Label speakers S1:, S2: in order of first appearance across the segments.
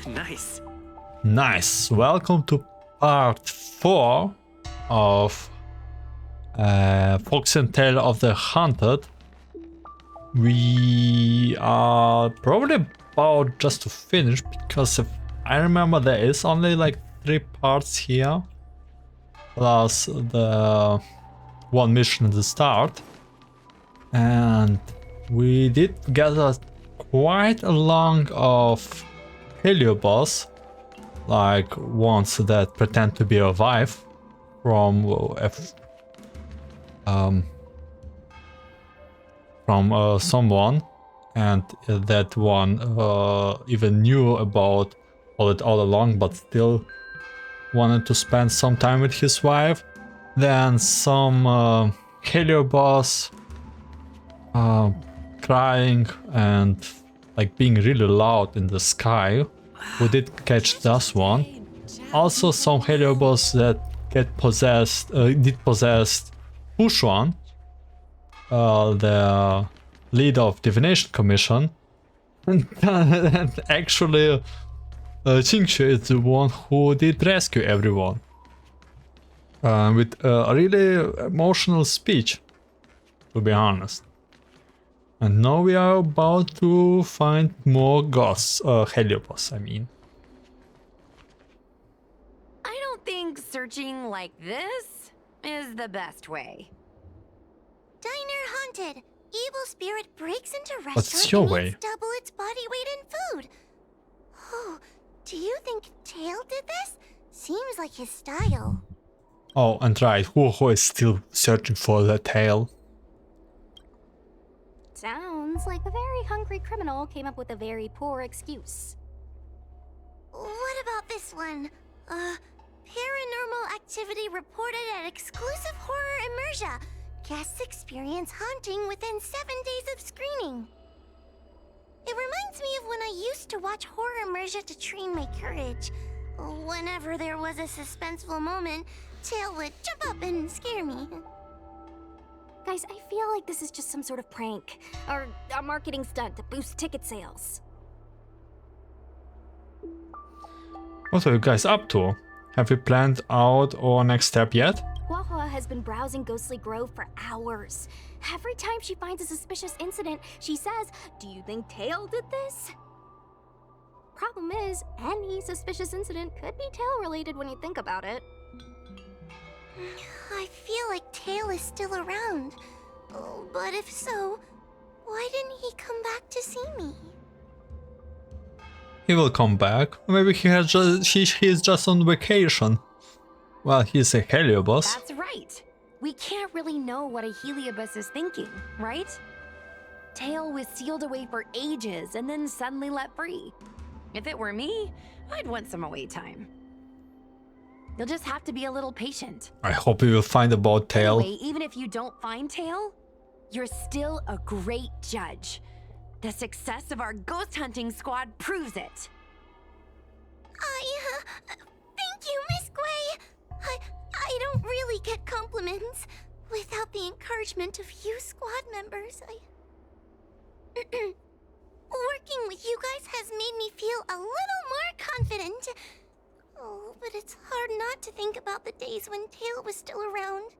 S1: Nice.
S2: Nice. Welcome to part 4 of Foxian Tale of the Hunted. We are probably about just to finish, because if I remember there is only like 3 parts here, plus the one mission at the start. And we did gather quite a long of Heliobos, like ones that pretend to be a wife from someone, and that one even knew about it all along, but still wanted to spend some time with his wife. Then some Heliobos crying and like being really loud in the sky. We did catch this one. Also some Heliobos that did possess Pushuan, the leader of Divination Commission. And actually Qingxue is the one who did rescue everyone. With a really emotional speech, to be honest. And now we are about to find more ghosts, Heliobos, I mean.
S3: I don't think searching like this is the best way.
S4: Diner haunted. Evil spirit breaks into
S2: What's
S4: restaurant
S2: your
S4: and
S2: way?
S4: eats double its body weight in food. Oh, do you think Tail did this? Seems like his style.
S2: Oh, and right, who is still searching for the tail?
S5: Sounds like a very hungry criminal came up with a very poor excuse.
S4: What about this one? Paranormal activity reported at exclusive horror immersia. Guests experience haunting within 7 days of screening. It reminds me of when I used to watch horror immersia to train my courage. Whenever there was a suspenseful moment, Tail would jump up and scare me.
S5: Guys, I feel like this is just some sort of prank, or a marketing stunt to boost ticket sales.
S2: What are you guys up to? Have you planned out our next step yet?
S5: Huahua has been browsing Ghostly Grove for hours. Every time she finds a suspicious incident, she says, "Do you think Tail did this?" Problem is, any suspicious incident could be Tail related when you think about it.
S4: I feel like Tail is still around. Oh, but if so, why didn't he come back to see me?
S2: He will come back. Maybe he is just on vacation. Well, he's a Heliobos.
S3: That's right. We can't really know what a Heliobus is thinking, right? Tail was sealed away for ages and then suddenly let free. If it were me, I'd want some away time. You'll just have to be a little patient.
S2: I hope we will find about Tail.
S3: Anyway, even if you don't find Tail, you're still a great judge. The success of our ghost hunting squad proves it.
S4: Thank you, Miss Gwei. I don't really get compliments. Without the encouragement of you squad members, working with you guys has made me feel a little more confident. Oh, but it's hard not to think about the days when Tail was still around.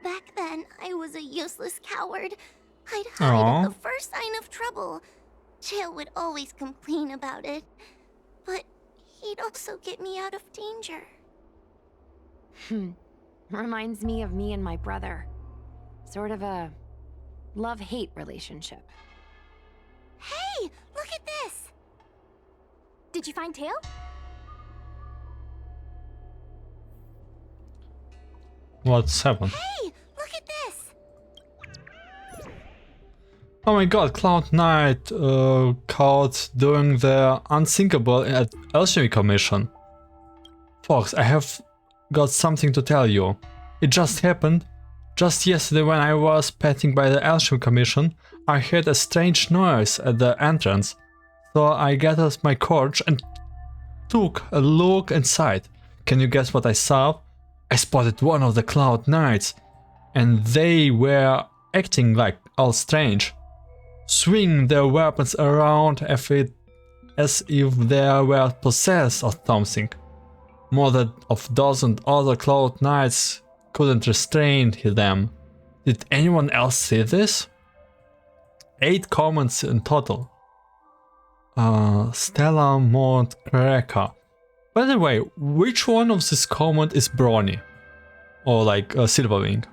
S4: Back then, I was a useless coward. I'd hide at the first sign of trouble. Tail would always complain about it. But he'd also get me out of danger.
S3: Reminds me of me and my brother. Sort of a love-hate relationship.
S4: Hey, look at this!
S5: Did you find Tail?
S2: What's happened?
S4: Hey, look at this!
S2: Oh my god, Cloud Knight caught doing the unthinkable at Alchemy Commission. Fox, I have got something to tell you. It just happened. Just yesterday when I was passing by the Alchemy Commission, I heard a strange noise at the entrance. So I gathered my courage and took a look inside. Can you guess what I saw? I spotted one of the Cloud Knights, and they were acting like all strange. swing their weapons around as if they were possessed of something. More than a dozen other Cloud Knights couldn't restrain them. Did anyone else see this? 8 comments in total. Stella Montcracker. By the way, which one of this comment is Brawny? Or like Silverwing?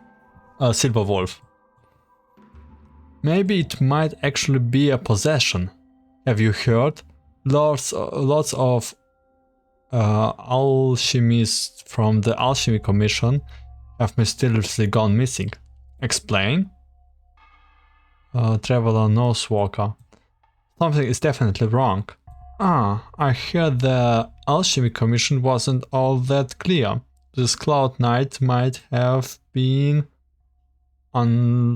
S2: Silver Wolf. Maybe it might actually be a possession. Have you heard? Lots of alchemists from the Alchemy Commission have mysteriously gone missing. Explain? Traveler Nosewalker. Something is definitely wrong. I heard the Alchemy Commission wasn't all that clear. This Cloud Knight might have been unnailable.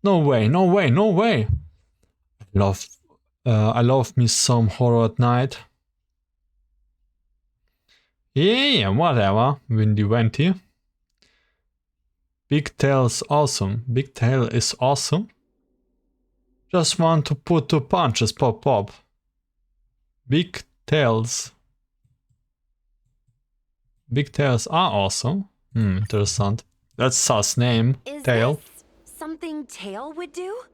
S2: No way, no way, no way! I love me some horror at night. Yeah, whatever, Windy Wenty. Big Tail's awesome. Big Tail is awesome. Just want to put 2 punches, pop pop. Big Tails. Big Tails are awesome. Interessant. That's sus name.
S3: Is
S2: Tail.
S3: this something Tail would do?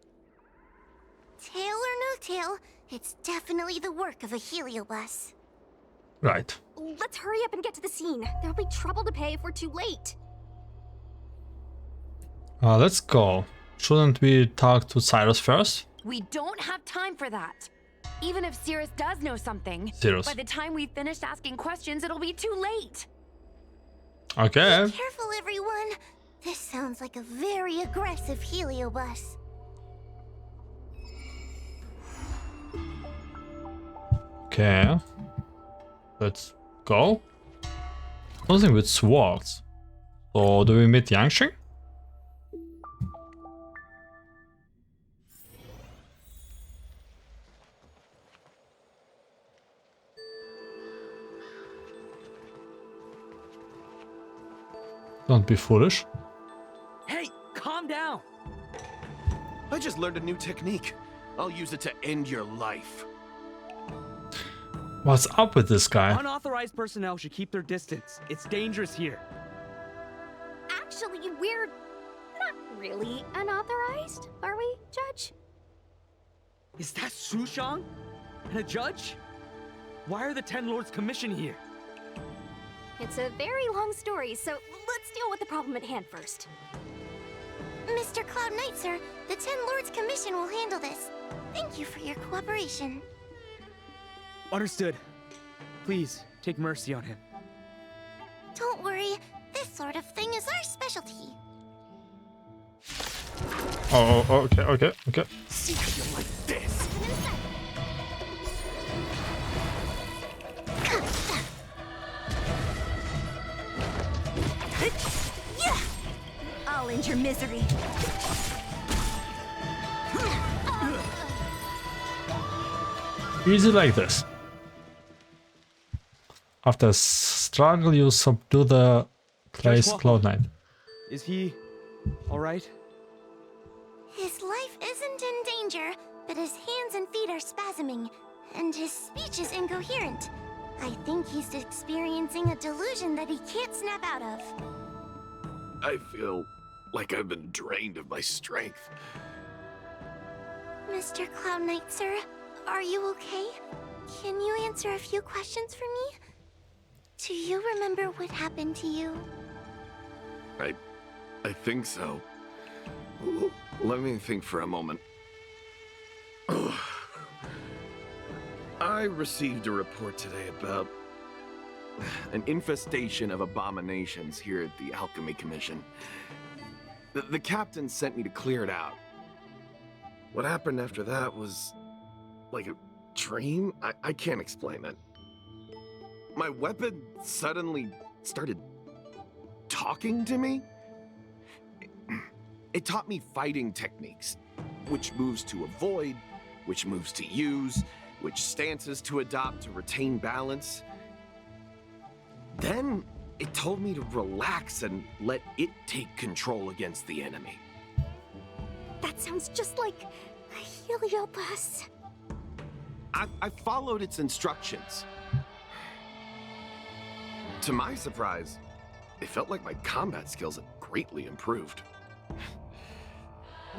S4: Tail or no tail, it's definitely the work of a heliobus.
S2: Right.
S5: Let's hurry up and get to the scene. There'll be trouble to pay if we're too late.
S2: Let's go. Shouldn't we talk to Cyrus first?
S3: We don't have time for that. Even if Cirrus does know something,
S2: Cirrus.
S3: by the time we finish asking questions, it'll be too late.
S2: Okay.
S4: Be careful, everyone. This sounds like a very aggressive heliobus.
S2: Okay. Let's go. Something with swords. So do we meet Yanqing? Don't be foolish.
S1: Hey, calm down!
S6: I just learned a new technique. I'll use it to end your life.
S2: What's up with this guy?
S1: Unauthorized personnel should keep their distance. It's dangerous here.
S5: Actually, we're not really unauthorized, are we, Judge?
S1: Is that Sushang? And a judge? Why are the 10 Lords Commission here?
S5: It's a very long story, so let's deal with the problem at hand first.
S4: Mr. Cloud Knight, sir, the 10 Lords Commission will handle this. Thank you for your cooperation.
S1: Understood. Please, take mercy on him.
S4: Don't worry, this sort of thing is our specialty.
S2: Oh, okay.
S6: See how you like this?
S4: I'll end your misery.
S2: Easy like this. After a struggle, you subdue the place
S1: Walker.
S2: Cloud Knight.
S1: Is he alright?
S4: His life isn't in danger, but his hands and feet are spasming, and his speech is incoherent. I think he's experiencing a delusion that he can't snap out of.
S6: I feel like I've been drained of my strength.
S4: Mr. Cloud Knight, sir, are you okay? Can you answer a few questions for me? Do you remember what happened to you?
S6: I think so. Let me think for a moment. I received a report today about an infestation of abominations here at the Alchemy Commission. The captain sent me to clear it out. What happened after that was like a dream? I can't explain it. My weapon suddenly started talking to me. It taught me fighting techniques, which moves to avoid, which moves to use, which stances to adopt to retain balance. Then it told me to relax and let it take control against the enemy.
S5: That sounds just like a heliobus.
S6: I followed its instructions. To my surprise, it felt like my combat skills had greatly improved.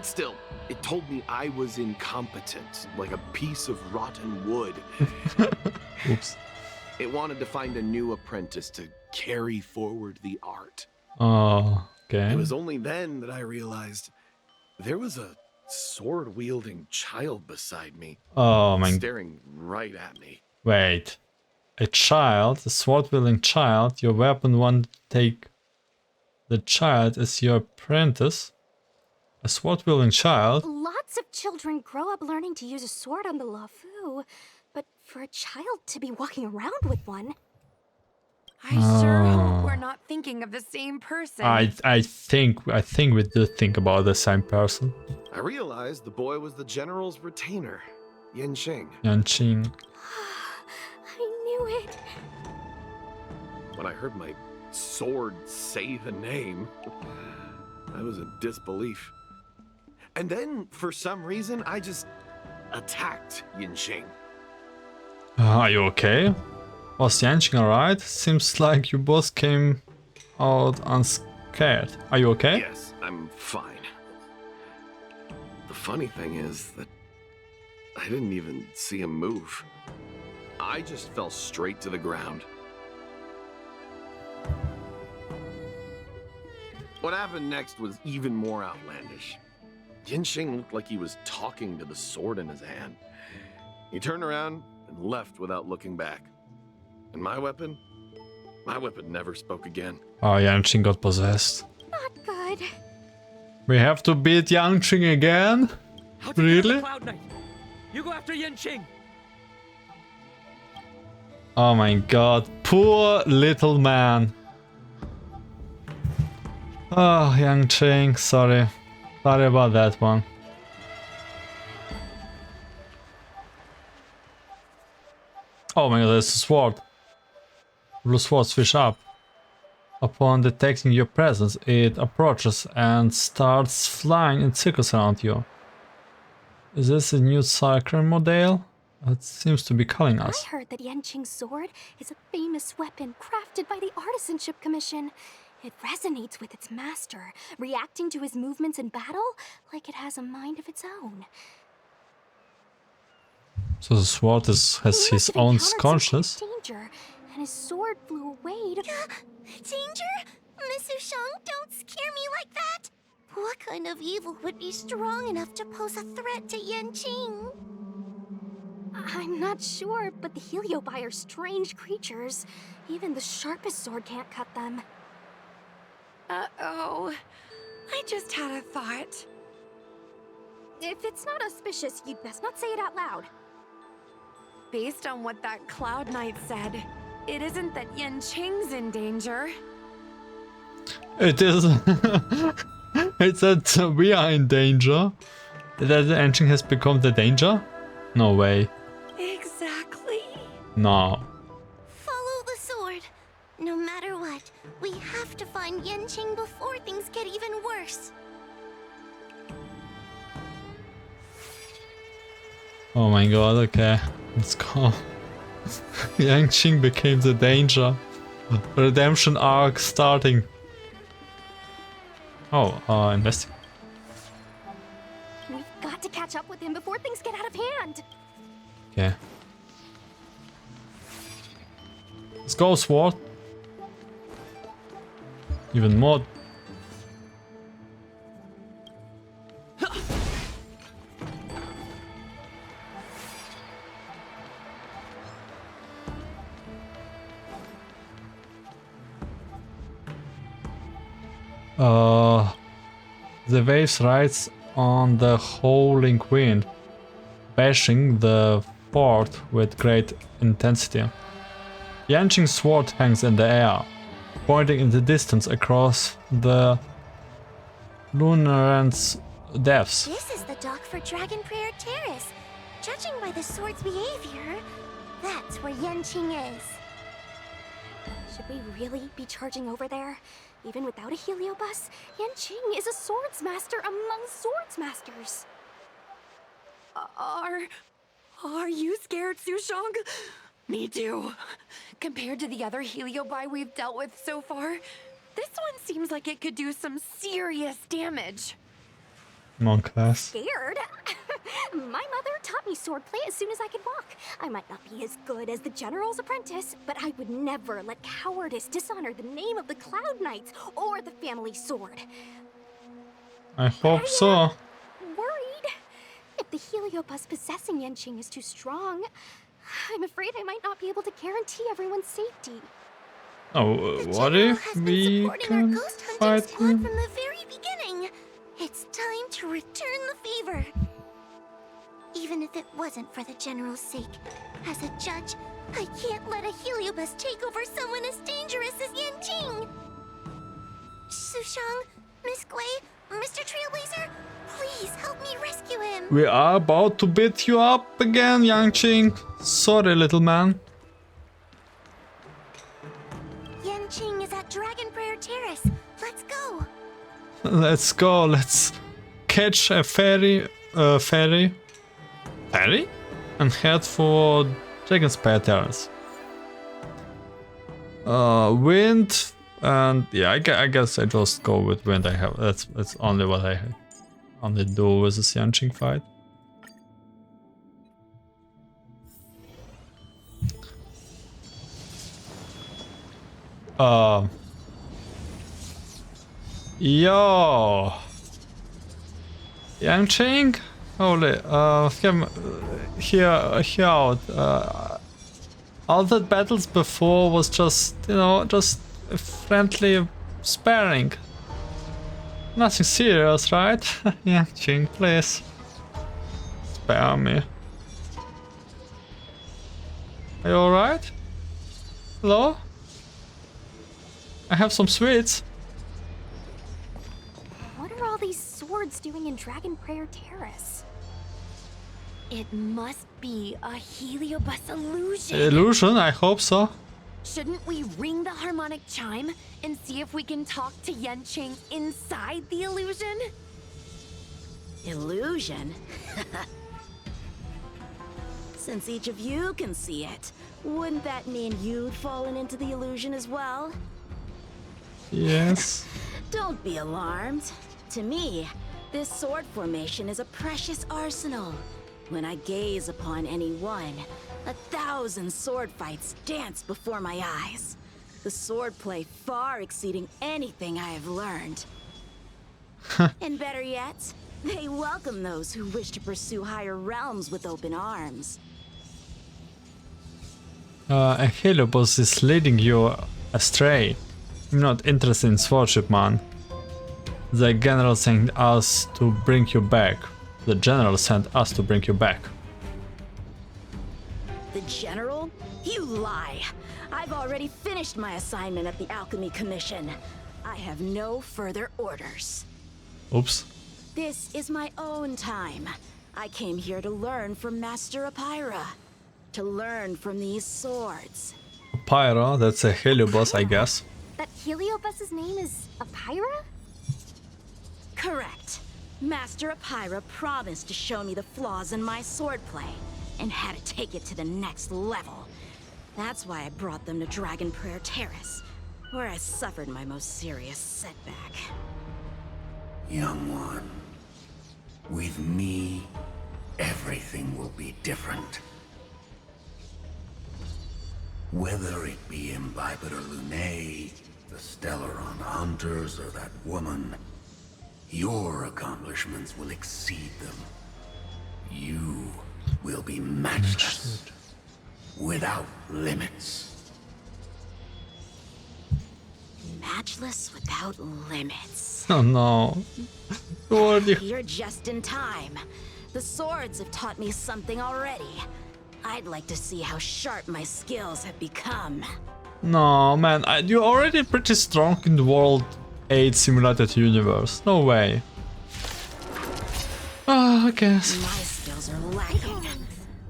S6: Still, it told me I was incompetent, like a piece of rotten wood.
S2: Oops.
S6: It wanted to find a new apprentice to carry forward the art.
S2: Oh, okay.
S6: It was only then that I realized there was a sword-wielding child beside me,
S2: Oh my...
S6: staring right at me.
S2: Wait. A child, a sword-wielding child, your weapon one take the child as your apprentice? A sword-wielding child?
S5: Lots of children grow up learning to use a sword on the Lafu, but for a child to be walking around with one...
S3: I sure
S2: Oh.
S3: hope we're not thinking of the same person.
S2: I think we do think about the same person.
S6: I realized the boy was the general's retainer, Yanqing.
S2: Yanqing.
S5: I knew it.
S6: When I heard my sword say the name, I was in disbelief. And then, for some reason, I just attacked Yanqing.
S2: Are you okay? Was Yanqing alright? Seems like you both came out unscared. Are you okay?
S6: Yes, I'm fine. The funny thing is that I didn't even see him move. I just fell straight to the ground. What happened next was even more outlandish. Yanqing looked like he was talking to the sword in his hand. He turned around and left without looking back. And my weapon never spoke again.
S2: Oh, Yanqing got possessed.
S5: Not good.
S2: We have to beat Yanqing again?
S1: I'll take care of the
S2: Really?
S1: Cloud Knight. You go after Yanqing.
S2: Oh my god, poor little man. Oh, Yanqing, sorry. Sorry about that one. Oh my god, there's a sword. Blue sword switch up. Upon detecting your presence, it approaches and starts flying in circles around you. Is this a new Cyclone model? It seems to be calling us.
S5: I heard that Yanqing's sword is a famous weapon crafted by the Artisanship Commission. It resonates with its master, reacting to his movements in battle like it has a mind of its own.
S2: So the sword has
S5: He
S2: his
S5: must have
S2: own
S5: encountered some
S2: conscience.
S5: danger, and his sword flew away to...
S4: Danger? Miss Ushang, don't scare me like that! What kind of evil would be strong enough to pose a threat to Yanqing?
S5: I'm not sure, but the Heliobi are strange creatures. Even the sharpest sword can't cut them.
S3: Uh-oh. I just had a thought.
S5: If it's not auspicious, you'd best not say it out loud.
S3: Based on what that Cloud Knight said, it isn't that Yanqing's in danger.
S2: It is. It's that we are in danger. That the engine has become the danger? No way.
S3: Exactly.
S2: No.
S4: Follow the sword. No matter what, we have to find Yanqing before things get even worse.
S2: Oh my god, okay. Let's go. Yanqing became the danger. Redemption arc starting. Oh, investing.
S5: We've got to catch up with him before things get out of hand.
S2: Okay. Let's go, sword. Even more. The waves rides on the howling wind, bashing the fort with great intensity. Yanqing's sword hangs in the air, pointing in the distance across the Lunarant's depths.
S4: This is the dock for Dragon Prayer Terrace. Judging by the sword's behavior, that's where Yanqing is.
S5: Should we really be charging over there? Even without a Heliobus, Yanqing is a swords master among swords masters.
S3: Are you scared, Sushang? Me too. Compared to the other Heliobi we've dealt with so far, this one seems like it could do some serious damage.
S2: Come on, class.
S5: Scared? My mother taught me swordplay as soon as I could walk. I might not be as good as the General's apprentice, but I would never let cowardice dishonor the name of the Cloud Knights or the family sword.
S2: I hope so.
S5: Worried. If the Heliobus possessing Yanqing is too strong, I'm afraid I might not be able to guarantee everyone's safety.
S2: Oh,
S4: The
S2: what
S4: General
S2: if
S4: has been
S2: we
S4: supporting our
S2: can
S4: ghost hunting
S2: fight
S4: squad
S2: him?
S4: from the very beginning. It's time to return the favor. Even if it wasn't for the General's sake, as a judge, I can't let a Heliobus take over someone as dangerous as Yanqing. Sushang, Miss Gui, Mr. Trailblazer, please help me rescue him.
S2: We are about to beat you up again, Yanqing. Sorry, little man.
S4: Yanqing is at Dragon Prayer Terrace. Let's go.
S2: Let's go. Let's catch a ferry, and head for Dragon's Prayer Terrace. Wind, and yeah, I guess I just go with wind. That's only what I only do with this Yanqing fight. Yo, Yanqing, holy, hear out. All the battles before was just, just a friendly sparring. Nothing serious, right? Yanqing, please spare me. Are you alright? Hello? I have some sweets.
S5: What are all these swords doing in Dragon Prayer Terrace?
S3: It must be a Heliobus illusion.
S2: Illusion? I hope so.
S3: Shouldn't we ring the harmonic chime and see if we can talk to Yanqing inside the illusion?
S7: Illusion? Since each of you can see it, wouldn't that mean you'd fallen into the illusion as well?
S2: Yes.
S7: Don't be alarmed. To me, this sword formation is a precious arsenal. When I gaze upon any one, 1,000 sword fights dance before my eyes. The swordplay far exceeding anything I have learned. And better yet, they welcome those who wish to pursue higher realms with open arms.
S2: A Heliobus is leading you astray. I'm not interested in swordship, man. The general sent us to bring you back. The general sent us to bring you back.
S7: The General? You lie! I've already finished my assignment at the Alchemy Commission. I have no further orders.
S2: Oops.
S7: This is my own time. I came here to learn from Master Apira. To learn from these swords.
S2: Pyro, that's a Heliobus, I guess.
S5: That Heliobus's name is Apira?
S7: Correct. Master Apira promised to show me the flaws in my swordplay, and had to take it to the next level. That's why I brought them to Dragon Prayer Terrace, where I suffered my most serious setback.
S8: Young one, with me, everything will be different. Whether it be Imbibitor Lunae, the Stellaron Hunters, or that woman, your accomplishments will exceed them. You will be matchless, without limits.
S7: Matchless without limits.
S2: Oh no.
S7: You're just in time. The swords have taught me something already. I'd like to see how sharp my skills have become.
S2: No, man, you're already pretty strong in the World 8 simulated universe. No way. I guess.
S7: My skills are lacking.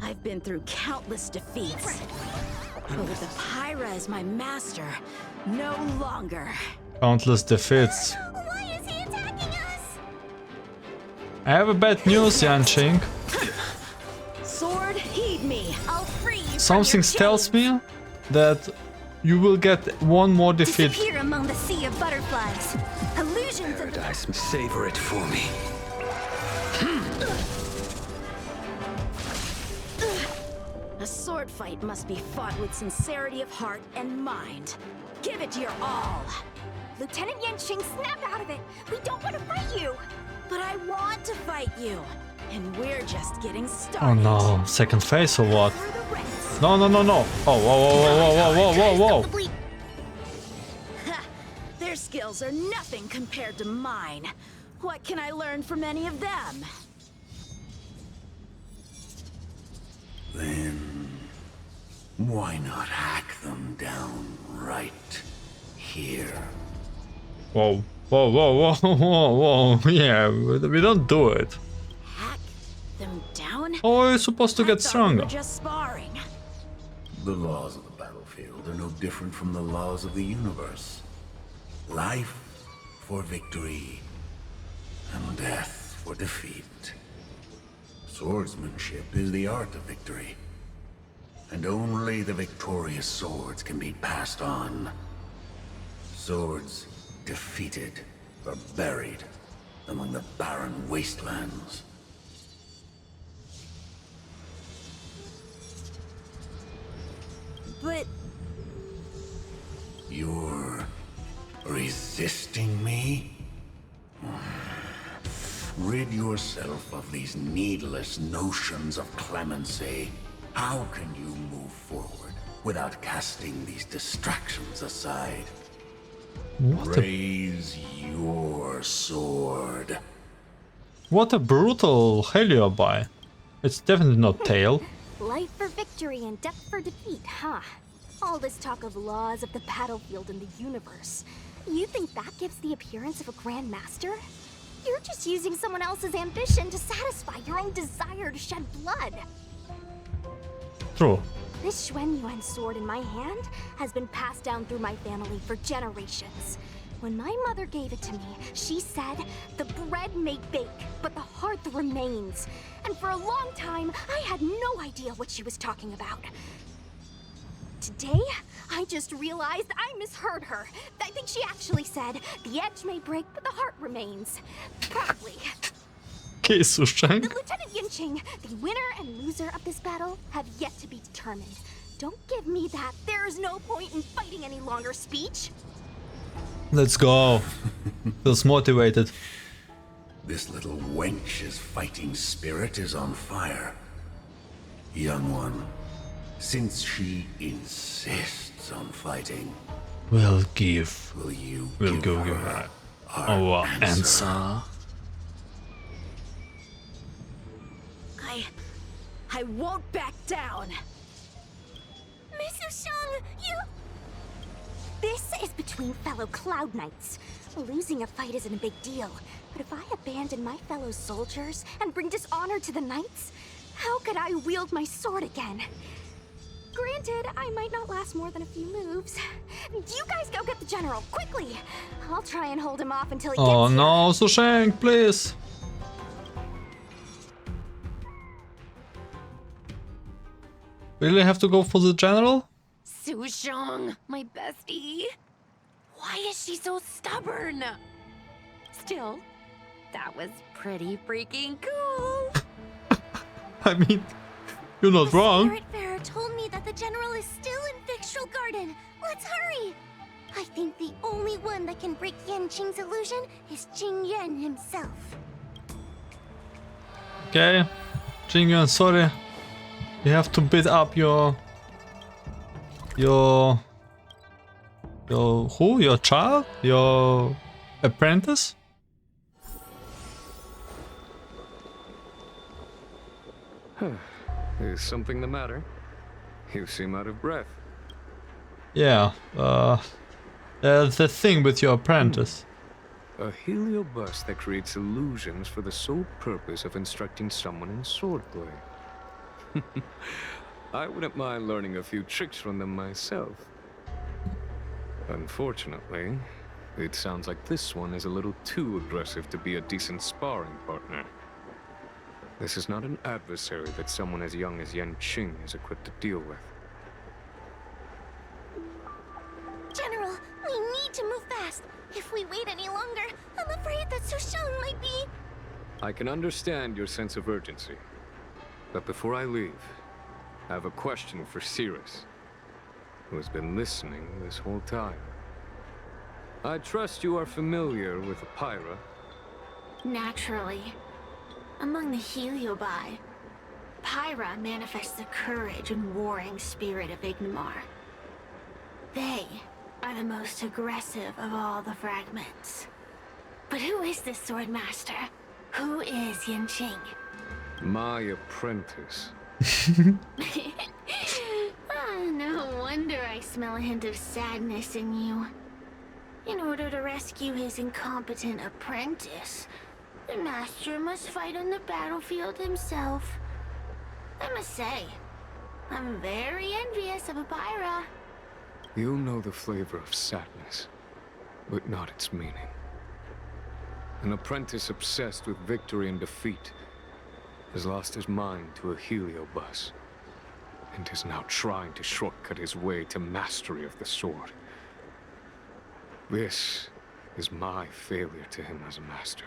S7: I've been through countless defeats. But with Apira as my master, no longer.
S2: Countless defeats.
S4: Why is he attacking us?
S2: I have a bad news, Yanqing.
S7: Sword, heed me.
S4: I'll free you from
S2: Something
S4: your
S2: tells
S4: chains.
S2: me that you will get one more defeat.
S4: Disappear among the sea of butterflies. Illusions of the
S9: Paradise, savor it for me.
S7: A sword fight must be fought with sincerity of heart and mind. Give it your all.
S5: Lieutenant Yanqing, snap out of it! We don't want to fight you!
S7: But I want to fight you. And we're just getting started.
S2: Oh no, second phase or what?
S7: For the rest.
S2: No, no, no, no. Oh, whoa, whoa, whoa, whoa, whoa, whoa, whoa, whoa.
S7: Ha! Their skills are nothing compared to mine. What can I learn from any of them?
S8: Then why not hack them down right here?
S2: Whoa, whoa, whoa, whoa, whoa, whoa. Yeah, we don't do it.
S7: Hack them down?
S2: Oh, you're supposed to
S7: I
S2: get
S7: thought we
S2: stronger.
S7: were just sparring.
S8: The laws of the battlefield are no different from the laws of the universe. Life for victory, and death for defeat. Swordsmanship is the art of victory, and only the victorious swords can be passed on. Swords defeated are buried among the barren wastelands.
S7: But
S8: You're resisting me? Rid yourself of these needless notions of clemency. How can you move forward without casting these distractions aside?
S2: What a,
S8: Raise your sword.
S2: what a brutal Heliobi. It's definitely not Tail.
S5: Life for victory and death for defeat, huh? All this talk of laws of the battlefield and the universe. You think that gives the appearance of a Grand Master? You're just using someone else's ambition to satisfy your own desire to shed blood.
S2: True.
S5: This Xuanyuan sword in my hand has been passed down through my family for generations. When my mother gave it to me, she said, the bread may bake, but the heart remains. And for a long time, I had no idea what she was talking about. Today, I just realized I misheard her. I think she actually said, the edge may break, but the heart remains. Probably.
S2: Okay, Sushang.
S5: The Lieutenant Yanqing, the winner and loser of this battle, have yet to be determined. Don't give me that there is no point in fighting any longer speech.
S2: Let's go. Feels motivated.
S8: This little wench's fighting spirit is on fire. Young one, since she insists on fighting,
S2: We'll give.
S8: will you
S2: We'll
S8: give
S2: go
S8: her
S2: give her
S8: our
S2: our answer.
S7: I won't back down.
S4: Miss Ushang, you...
S5: This is between fellow Cloud Knights. Losing a fight isn't a big deal, but if I abandon my fellow soldiers and bring dishonor to the Knights, how could I wield my sword again? Granted, I might not last more than a few moves. You guys go get the general, quickly! I'll try and hold him off until he
S2: Oh
S5: gets here.
S2: no, Sushang, please. Really have to go for the general?
S3: Sushang, my bestie. Why is she so stubborn? Still, that was pretty freaking cool.
S2: I mean, you're not
S4: The
S2: wrong.
S4: Spiritfarer told me that the general is still in Victual Garden. Let's hurry! I think the only one that can break Yanqing's illusion is Jing Yuan himself.
S2: Okay, Jingyuan, sorry. You have to beat up your who? Your child? Your apprentice?
S9: Is something the matter? You seem out of breath.
S2: Yeah, the thing with your apprentice.
S9: A heliobus that creates illusions for the sole purpose of instructing someone in swordplay. I wouldn't mind learning a few tricks from them myself. Unfortunately, It sounds like this one is a little too aggressive to be a decent sparring partner. This is not an adversary that someone as young as Yanqing is equipped to deal with.
S4: General, we need to move fast. If we wait any longer, I'm afraid that Sushang might be...
S9: I can understand your sense of urgency. But before I leave, I have a question for Cirrus, who has been listening this whole time. I trust you are familiar with Pyra.
S5: Naturally. Among the Heliobi, Pyra manifests the courage and warring spirit of Ignimar. They are the most aggressive of all the fragments. But who is this sword master? Who is Yanqing?
S9: My apprentice.
S5: No wonder I smell a hint of sadness in you. In order to rescue his incompetent apprentice, the master must fight on the battlefield himself. I must say, I'm very envious of Pyra.
S9: You know the flavor of sadness, but not its meaning. An apprentice obsessed with victory and defeat has lost his mind to a heliobus, and is now trying to shortcut his way to mastery of the sword. This is my failure to him as a master.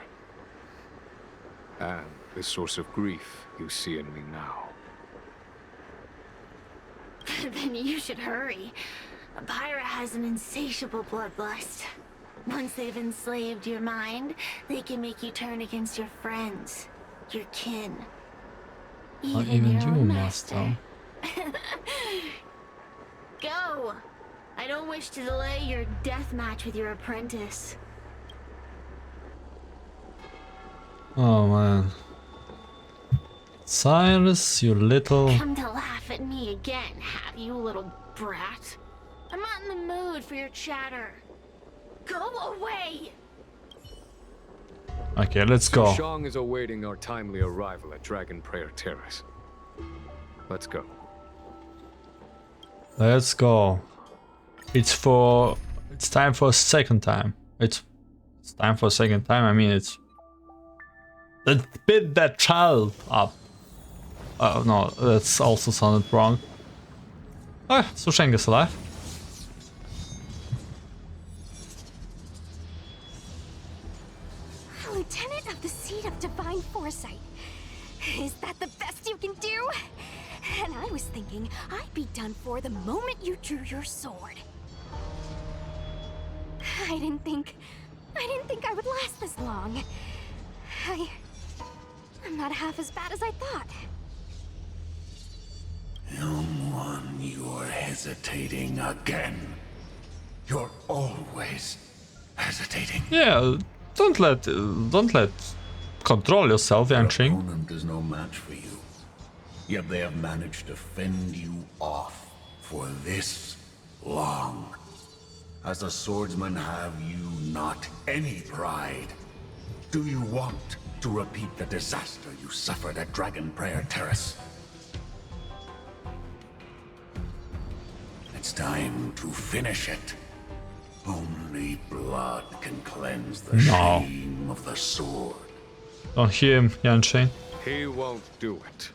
S9: And the source of grief you see in me now.
S5: Then you should hurry. Pyra has an insatiable bloodlust. Once they've enslaved your mind, they can make you turn against your friends, your kin. Even your own master. Go! I don't wish to delay your death match with your apprentice.
S2: Oh man. Cyrus, you little...
S5: Come to laugh at me again, have you, little brat? I'm not in the mood for your chatter. Go away!
S2: Okay, let's go.
S9: Shang is awaiting our timely arrival at Dragon Prayer Terrace. Let's go.
S2: Let's go. It's time for a second time. It's time for a second time. I mean, let's beat that child up. Oh no, that's also sounded wrong. Oh, Sushang is alive.
S3: Lieutenant of the Seat of Divine Foresight. Is that the best you can do? And I was thinking I'd be done for the moment you drew your sword. I didn't think I would last this long. I'm not half as bad as I thought.
S8: Young one, you're hesitating again. You're always hesitating.
S2: Yeah, don't let control yourself, Yanqing.
S8: Your opponent is no match for you. Yet they have managed to fend you off for this long. As a swordsman, have you not any pride? Do you want to repeat the disaster you suffered at Dragon Prayer Terrace? It's time to finish it. Only blood can cleanse the shame of the sword.
S2: Don't hear him, Yanqing.
S9: He won't do it.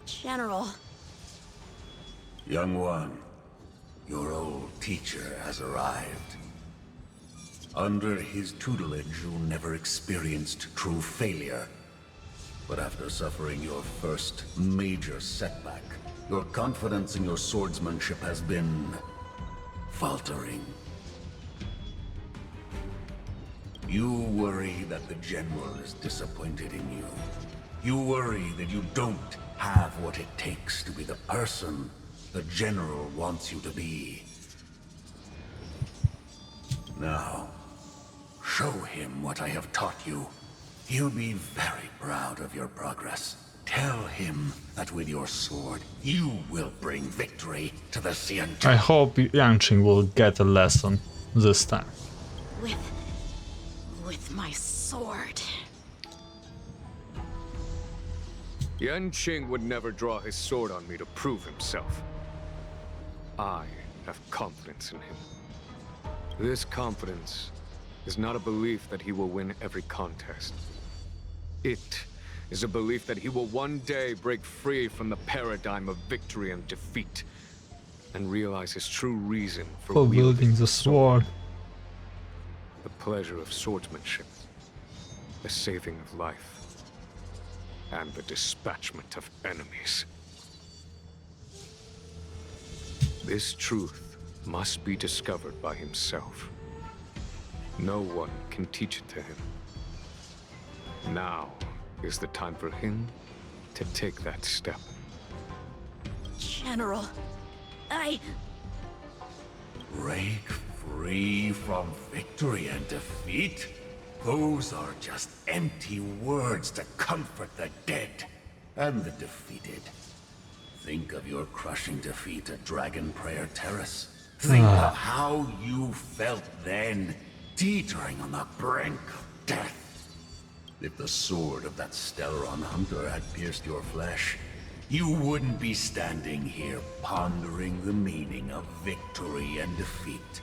S7: General.
S8: Young one, your old teacher has arrived. Under his tutelage, you never experienced true failure. But after suffering your first major setback, your confidence in your swordsmanship has been faltering. You worry that the general is disappointed in you. You worry that you don't have what it takes to be the person the general wants you to be. Now, show him what I have taught you. He'll be very proud of your progress. Tell him that with your sword, you will bring victory to the Xianzhou.
S2: I hope Yanqing will get a lesson this time.
S7: With my sword.
S9: Yanqing would never draw his sword on me to prove himself. I have confidence in him. This confidence is not a belief that he will win every contest. It is a belief that he will one day break free from the paradigm of victory and defeat and realize his true reason for
S2: wielding the sword.
S9: The pleasure of swordsmanship, the saving of life, and the dispatchment of enemies. This truth must be discovered by himself. No one can teach it to him. Now is the time for him to take that step.
S7: General,
S8: Break free from victory and defeat? Those are just empty words to comfort the dead and the defeated. Think of your crushing defeat at Dragon Prayer Terrace. Think of how you felt then, teetering on the brink of death. If the sword of that Stellaron hunter had pierced your flesh, you wouldn't be standing here pondering the meaning of victory and defeat.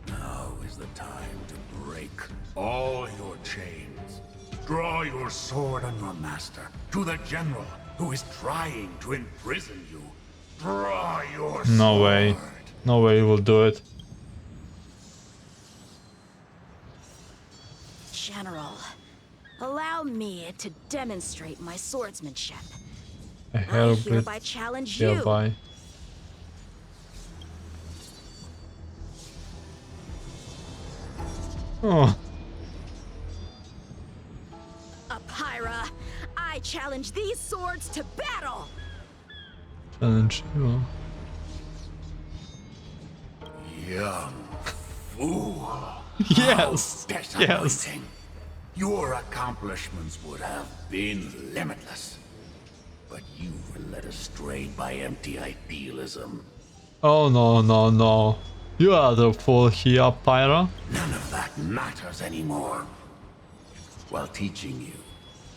S8: Now is the time to break all your chains. Draw your sword on your master, to the general who is trying to imprison you. Draw your sword.
S2: No way. No way you will do it.
S7: General, allow me to demonstrate my swordsmanship.
S2: I
S7: I hereby challenge you.
S2: hereby. Oh,
S7: Apyra, I challenge these swords to battle!
S2: challenge you.
S8: Young fool.
S2: Yes.
S8: How
S2: Yes.
S8: disappointing. Your accomplishments would have been limitless. But you were led astray by empty idealism.
S2: Oh no, no, no. You are the fool here, Pyra.
S8: None of that matters anymore. While teaching you,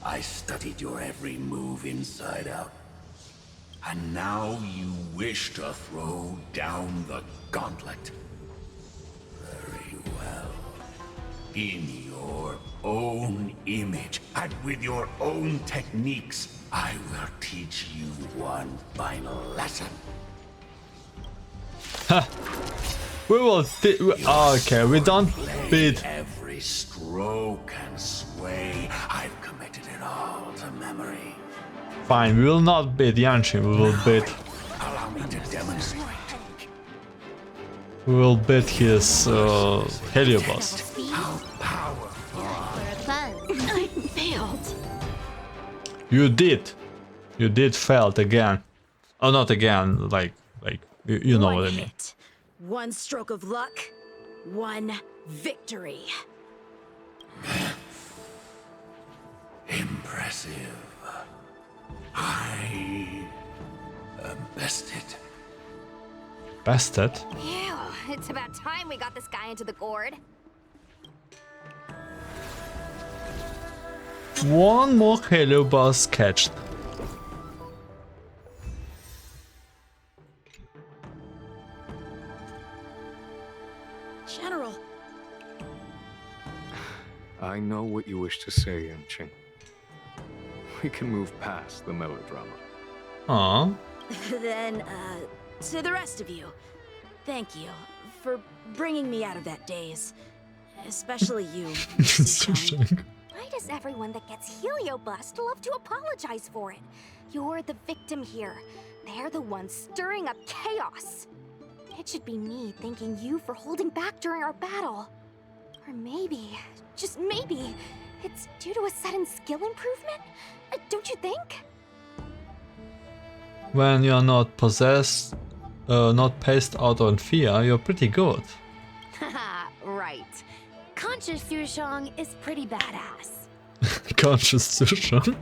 S8: I studied your every move inside out. And now you wish to throw down the gauntlet. Very well. In your own image, and with your own techniques, I will teach you one final lesson.
S2: We will. Okay, we don't beat.
S8: Every stroke and sway, I've committed it all to memory.
S2: Fine, we will not beat Yanqing. We will beat.
S8: Allow me to demonstrate.
S2: We will beat his Heliobus.
S8: How powerful.
S3: I failed.
S2: You did. You did failed again. Oh, not again. Like you know
S7: One
S2: what I mean.
S7: hit, one stroke of luck, one victory.
S8: Impressive. I am bested.
S2: Bested.
S5: Ew, it's about time we got this guy into the gourd.
S2: One more Heliobus catched.
S7: General,
S9: I know what you wish to say, Yanqing. We can move past the melodrama.
S2: Aw.
S7: then, to the rest of you, thank you for bringing me out of that daze. Especially you, Sushang.
S5: Why does everyone that gets heliobust love to apologize for it? You're the victim here. They're the ones stirring up chaos. It should be me thanking you for holding back during our battle. Or maybe, just maybe, it's due to a sudden skill improvement? Don't you think?
S2: When you're not possessed, not paced out on fear, you're pretty good.
S3: Haha, right. Conscious Sushang is pretty badass.
S2: Conscious Sushang?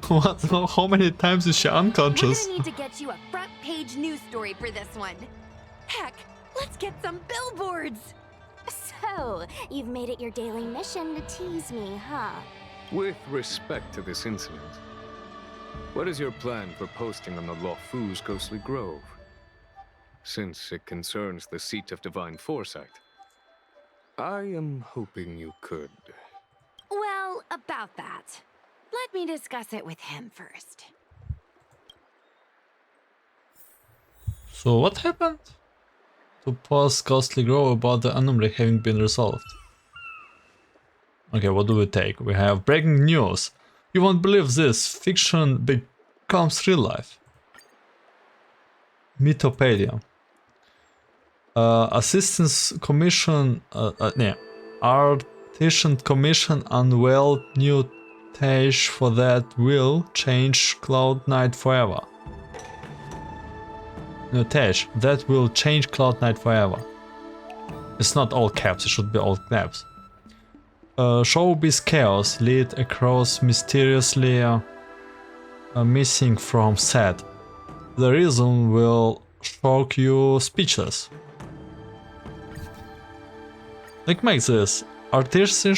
S2: What? How many times is she
S3: We're
S2: unconscious?
S3: gonna need to get you a front-page news story for this one. Heck, let's get some billboards!
S5: So, you've made it your daily mission to tease me, huh?
S9: With respect to this incident, what is your plan for posting on the Luofu's Ghostly Grove? since it concerns the seat of divine foresight. I am hoping you could.
S3: Well, about that. Let me discuss it with him first.
S2: So what happened? To pause Ghostly Grove about the anomaly having been resolved. Okay, what do we take? We have breaking news. You won't believe this. Fiction becomes real life. Mythopedia. Assistance Commission... Artisan Commission unveiled new Tage for that will change Cloud Knight forever. New Tage, that will change Cloud Knight forever. It's not all caps, it should be all caps. Showbiz chaos lead across mysteriously missing from set. The reason will shock you speechless. Like make this Artisanship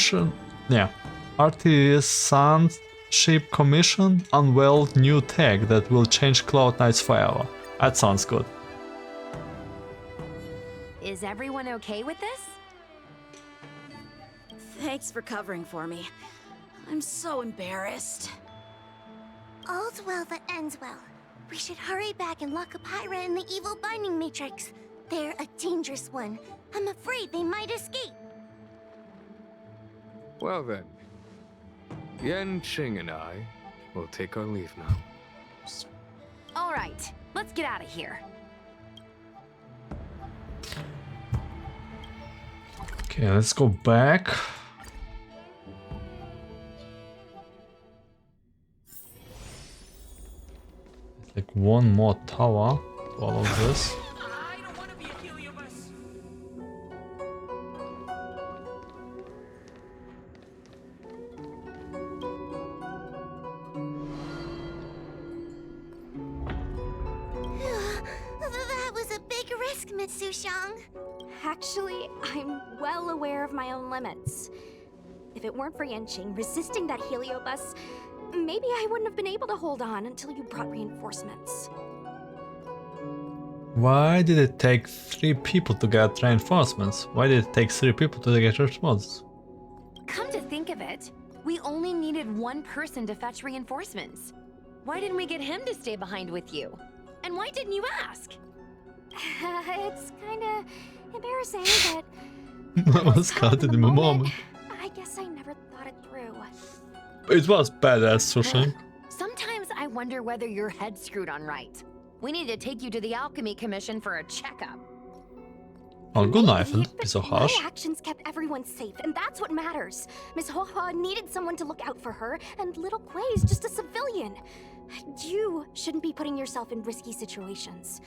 S2: Commission unveiled new tech that will change Cloud Knights forever. That sounds good.
S3: Is everyone okay with this?
S7: Thanks for covering for me. I'm so embarrassed.
S4: All's well that ends well. We should hurry back and lock up Hyra in the evil binding matrix. They're a dangerous one. I'm afraid they might escape.
S9: Well then, Yanqing and I will take our leave now.
S3: All right, let's get out of here.
S2: Okay, let's go back. Like one more tower to all of this.
S1: I don't want to be a Heliobus.
S4: That was a big risk, Mitsushang.
S5: Actually, I'm well aware of my own limits. If it weren't for Yanqing resisting that heliobus, maybe I wouldn't have been able to hold on until you brought reinforcements.
S2: Why did it take 3 people to get reinforcements? Why did it take 3 people to get response?
S3: Come to think of it, we only needed one person to fetch reinforcements. Why didn't we get him to stay behind with you? And why didn't you ask?
S5: It's kinda embarrassing, but
S2: I was caught in the moment.
S5: I guess I never thought it through.
S2: It was badass, Sushi.
S3: Sometimes I wonder whether your head's screwed on right. We need to take you to the Alchemy Commission for a checkup.
S2: Oh, good knife,
S5: Maybe,
S2: don't be so harsh.
S5: My actions kept everyone safe, and that's what matters. Miss Hoa needed someone to look out for her, and little Kuei's just a civilian. You shouldn't be putting yourself in risky situations.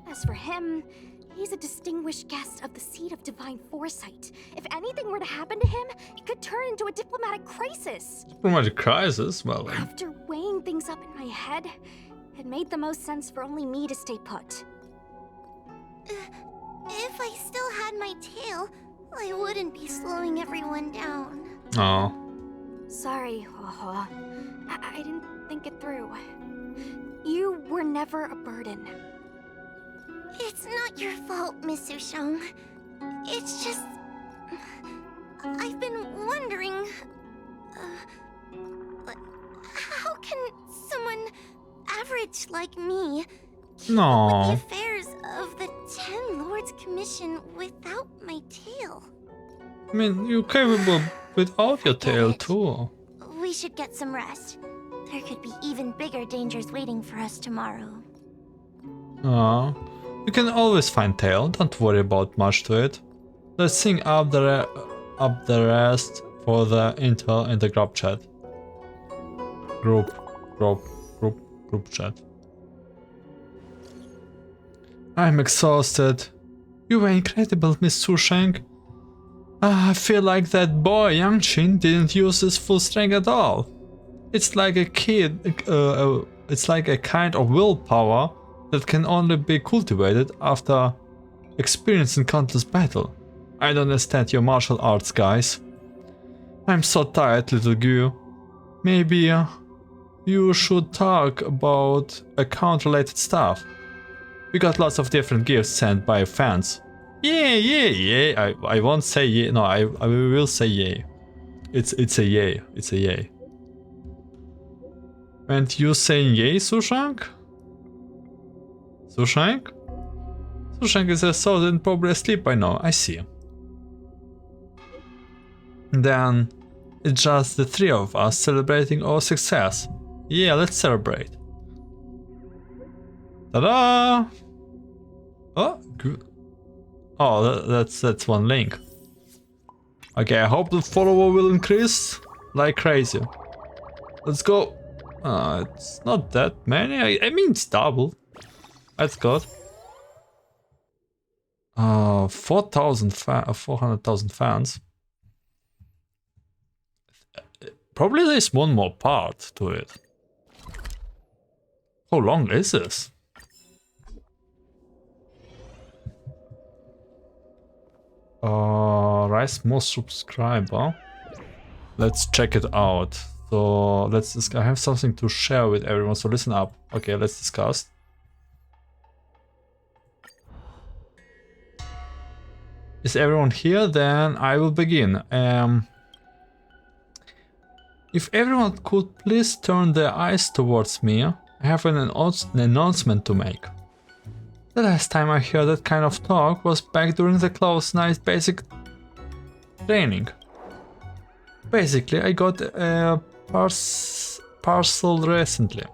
S5: As for him, he's a distinguished guest of the seat of divine foresight. If anything were to happen to him, it could turn into a diplomatic crisis.
S2: Diplomatic crisis? Well,
S5: After weighing things up in my head, it made the most sense for only me to stay put.
S4: If I still had my tail, I wouldn't be slowing everyone down.
S2: oh.
S5: Sorry, Hoa. I didn't think it through. You were never a burden.
S4: It's not your fault, Miss Sushang. It's just... I've been wondering... how can someone average like me keep up with
S2: No.
S4: the affairs of the 10 Lords Commission without my tail?
S2: I mean, you're capable without your tail too.
S4: We should get some rest. There could be even bigger dangers waiting for us tomorrow.
S2: You can always find tail, don't worry about much to it. Let's sing up the rest for the intel in the group chat. Group chat. I'm exhausted. You were incredible, Miss Sushang. I feel like that boy Yanqing didn't use his full strength at all. It's like a kind of willpower that can only be cultivated after experiencing countless battle. I don't understand your martial arts, guys. I'm so tired, little Gu. Maybe you should talk about account-related stuff. We got lots of different gifts sent by fans. Yay. I won't say yay. No, I will say yay. It's a yay. It's a yay. And you saying yay, Sushank? Sushank? Sushank is assault and probably asleep by now. I see. Then it's just the three of us celebrating our success. Yeah, let's celebrate. Ta-da! Oh, good. Oh, that's one link. Okay, I hope the follower will increase like crazy. Let's go. It's not that many. I mean, it's double. That's good. 400,000 fans. Probably there's one more part to it. How long is this? Rise more subscriber. Let's check it out. So I have something to share with everyone, so listen up. Okay, let's discuss. Is everyone here? Then I will begin. If everyone could please turn their eyes towards me, I have an announcement to make. The last time I heard that kind of talk was back during the Close Night basic training. Basically, I got a parcel recently,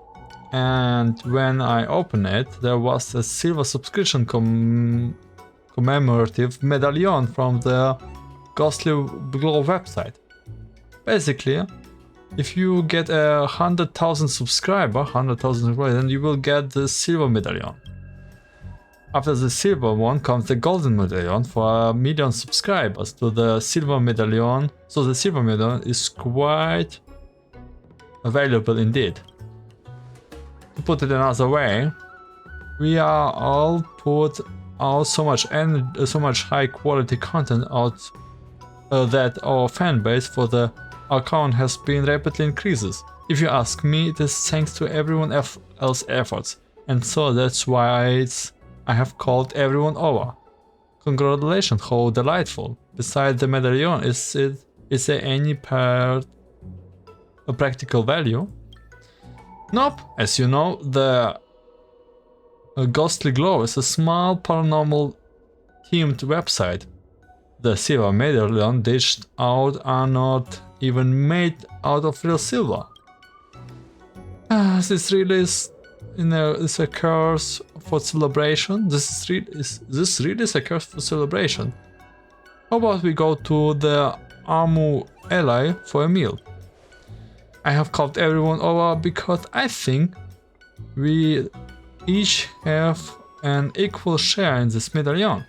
S2: and when I opened it, there was a silver subscription commemorative medallion from the Ghostly Glow website. Basically, if you get 100,000 subscribers, then you will get the silver medallion. After the silver one comes the golden medallion for 1 million subscribers to the silver medallion, so the silver medallion is quite valuable indeed. To put it another way, we are all put out so much high quality content out that our fan base for the account has been rapidly increases. If you ask me, it is thanks to everyone else's efforts, and so that's why I have called everyone over. Congratulations, how delightful. Besides the medallion, is there any practical value? Nope. As you know, the Ghostly Glow is a small paranormal themed website. The silver medallion dished out are not even made out of real silver. This really is a curse for celebration. This really is a curse for celebration. How about we go to the Amu Ally for a meal? I have called everyone over because I think we each have an equal share in this medallion.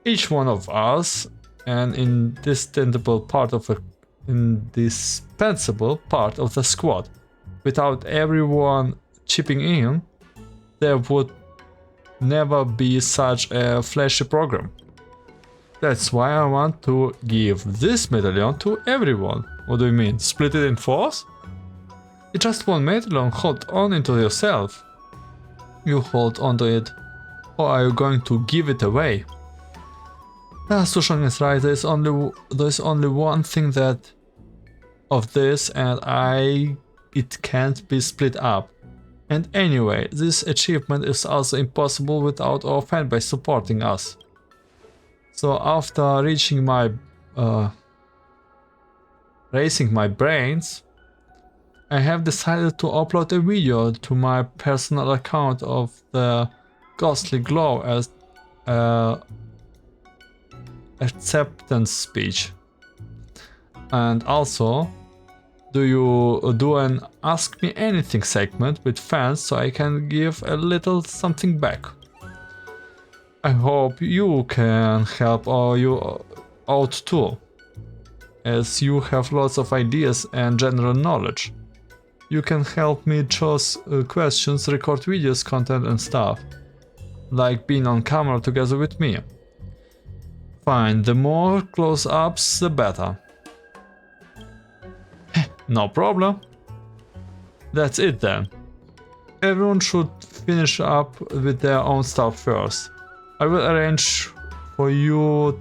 S2: Each one of us, an indispensable part of the squad. Without everyone chipping in, there would never be such a flashy program. That's why I want to give this medallion to everyone. What do you mean? Split it in fours? It's just one medallion. Hold on into yourself. You hold on to it, or are you going to give it away? Sushan is right. There's only one thing of this, and it can't be split up. And anyway, this achievement is also impossible without our fanbase supporting us. So after raising my brains, I have decided to upload a video to my personal account of the Ghostly Glow as acceptance speech. And also do an Ask Me Anything segment with fans so I can give a little something back. I hope you can help you out too, as you have lots of ideas and general knowledge. You can help me choose questions, record videos, content and stuff, like being on camera together with me. Fine, the more close-ups the better. No problem. That's it then. Everyone should finish up with their own stuff first. I will arrange for you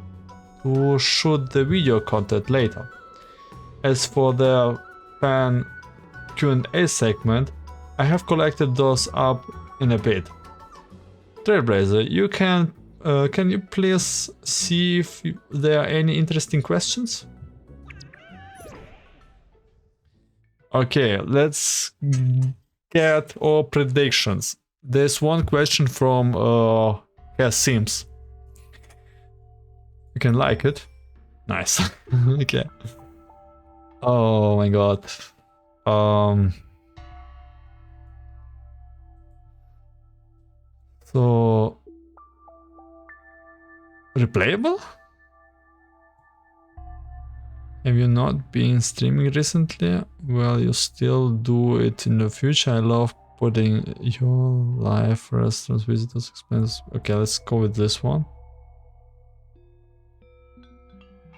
S2: to shoot the video content later. As for the fan Q&A segment, I have collected those up in a bit. Trailblazer, you can you please see if there are any interesting questions? Okay, let's get our predictions. There's one question from Sims. You can like it. Nice. Okay. Oh my god. So replayable? Have you not been streaming recently? Well, you still do it in the future. I love putting your life, restaurants, visitors, expenses. Okay, let's go with this one.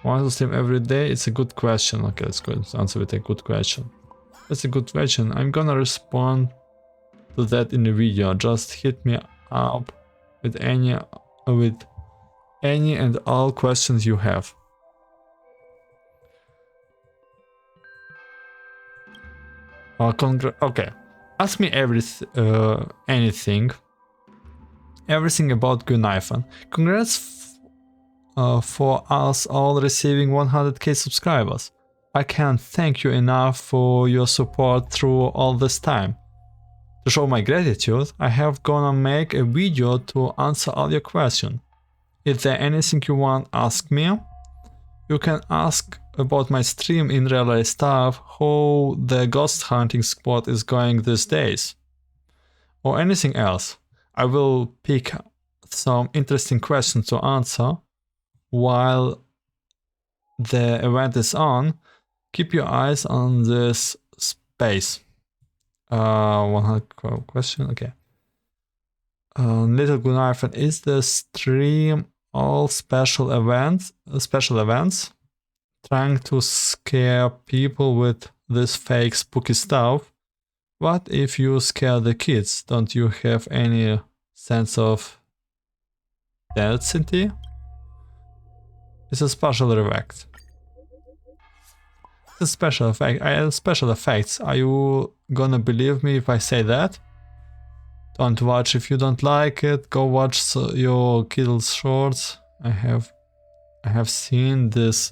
S2: Want to stream every day? It's a good question. Okay, let's go answer with a good question. That's a good question. I'm gonna respond to that in the video. Just hit me up with any and all questions you have. Okay, ask me anything about Gunaifen. Congrats for us all receiving 100k subscribers. I can't thank you enough for your support through all this time. To show my gratitude, I have gonna make a video to answer all your questions. Is there anything you want ask me? You can ask about my stream in real life stuff, how the ghost hunting squad is going these days, or anything else. I will pick some interesting questions to answer while the event is on. Keep your eyes on this space. 100 question, okay. Little Gunaifen, is the stream all special events? Trying to scare people with this fake spooky stuff? What if you scare the kids? Don't you have any sense of density? It's a special effect. It's a special effect. I have special effects. Are you gonna believe me if I say that? Don't watch if you don't like it. Go watch your kids' shorts. I have seen this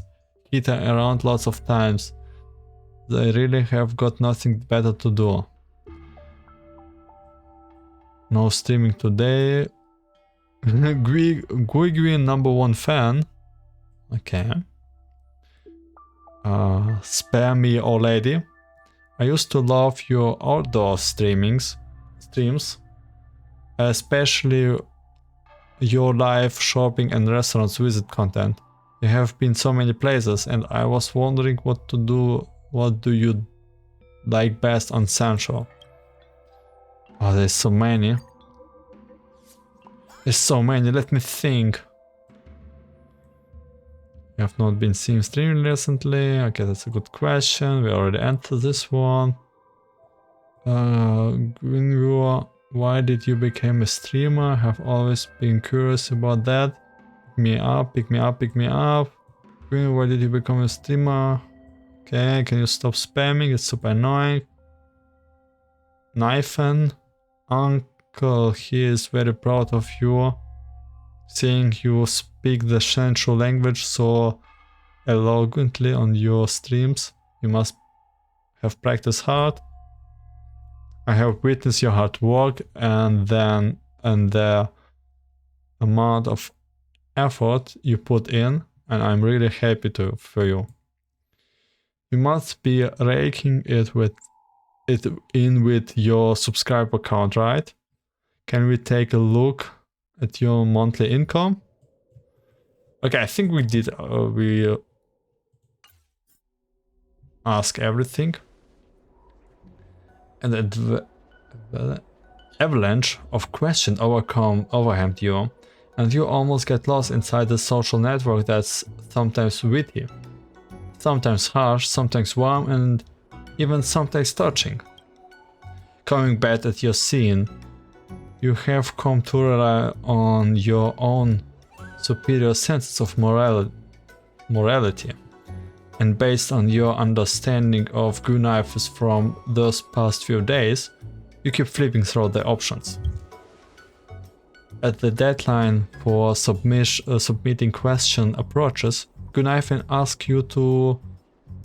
S2: hit around lots of times. They really have got nothing better to do. No streaming today. Guigui #1 fan. Okay. Spare me, old lady. I used to love your outdoor streams, especially your live shopping and restaurants visit content. You have been so many places, and I was wondering what do you like best on Central? Oh, there's so many. Let me think. You have not been seeing streaming recently. Okay, that's a good question. We already answered this one. Greenviewer, why did you become a streamer? Have always been curious about that. Pick me up. Greenviewer, why did you become a streamer? Okay, can you stop spamming? It's super annoying. Knife'n, uncle, he is very proud of you. Seeing you speak the Shenshu language so eloquently on your streams, you must have practiced hard. I have witnessed your hard work and the amount of effort you put in, and I'm really happy for you. You must be raking it in with your subscriber count, right? Can we take a look at your monthly income? Okay, I think we did. We ask everything. And the avalanche of questions overwhelmed you, and you almost get lost inside the social network that's sometimes witty, sometimes harsh, sometimes warm, and even sometimes touching. Coming back at your scene, You have come to rely on your own superior senses of morality. And based on your understanding of Gunnaifus from those past few days, you keep flipping through the options. At the deadline for submitting question approaches, Gunnaifin asks you to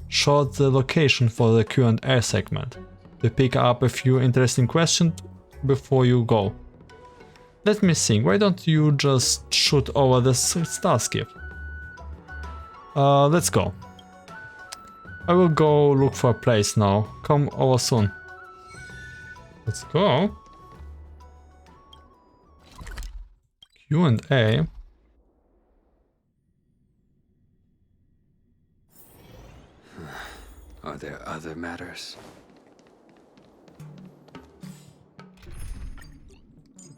S2: short the location for the Q&A segment. To pick up a few interesting questions before you go. Let me think, why don't you just shoot over the starskip? Let's go. I will go look for a place now. Come over soon. Let's go. Q&A.
S9: Are there other matters?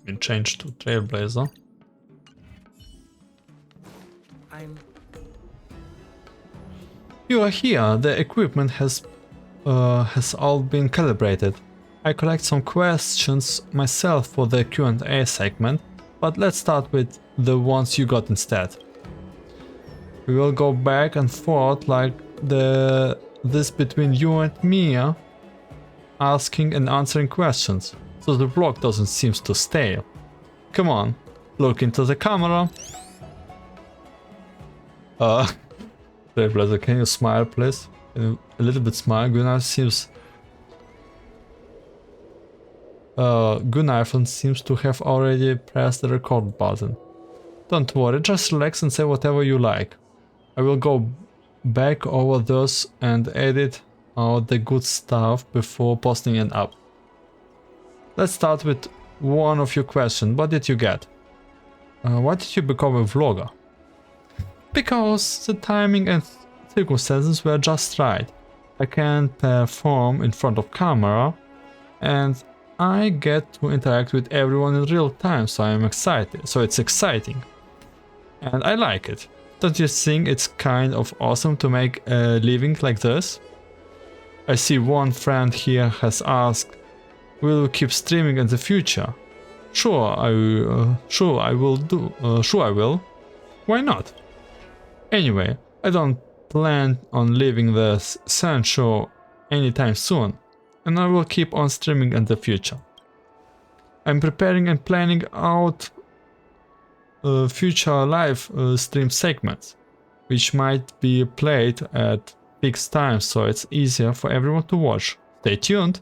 S2: We change to Trailblazer. You are here. The equipment has all been calibrated. I collect some questions myself for the Q&A segment, but let's start with the ones you got instead. We will go back and forth like this between you and me, asking and answering questions, so the vlog doesn't seem to stale. Come on, look into the camera. Trailblazer, can you smile, please? A little bit smile. Gunnaifin seems to have already pressed the record button. Don't worry, just relax and say whatever you like. I will go back over those and edit out the good stuff before posting it up. Let's start with one of your questions. What did you get? Why did you become a vlogger? Because the timing and circumstances were just right. I can perform in front of camera and I get to interact with everyone in real time, so I'm excited. So it's exciting. And I like it. Don't you think it's kind of awesome to make a living like this? I see one friend here has asked, will you keep streaming in the future? Sure I will. Why not? Anyway, I don't plan on leaving the Sun show anytime soon, and I will keep on streaming in the future. I'm preparing and planning out future live stream segments, which might be played at fixed times so it's easier for everyone to watch. Stay tuned!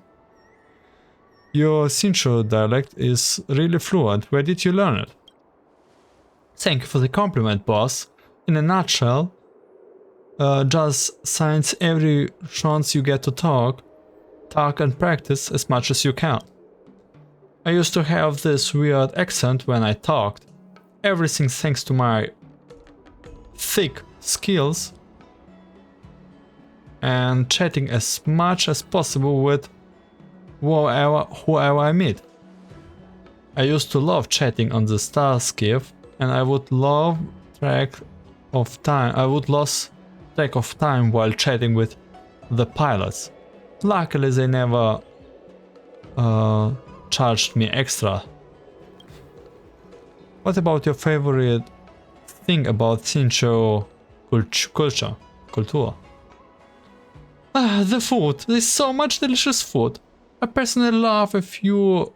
S2: Your Sincho dialect is really fluent. Where did you learn it? Thank you for the compliment, boss. In a nutshell, just science every chance you get to talk and practice as much as you can. I used to have this weird accent when I talked. Everything thanks to my thick skills and chatting as much as possible with whoever I meet. I used to love chatting on the Starskip, and I would lose track of time while chatting with the pilots. Luckily they never charged me extra. What about your favorite thing about Sincho culture? The food. There's so much delicious food. I personally love a few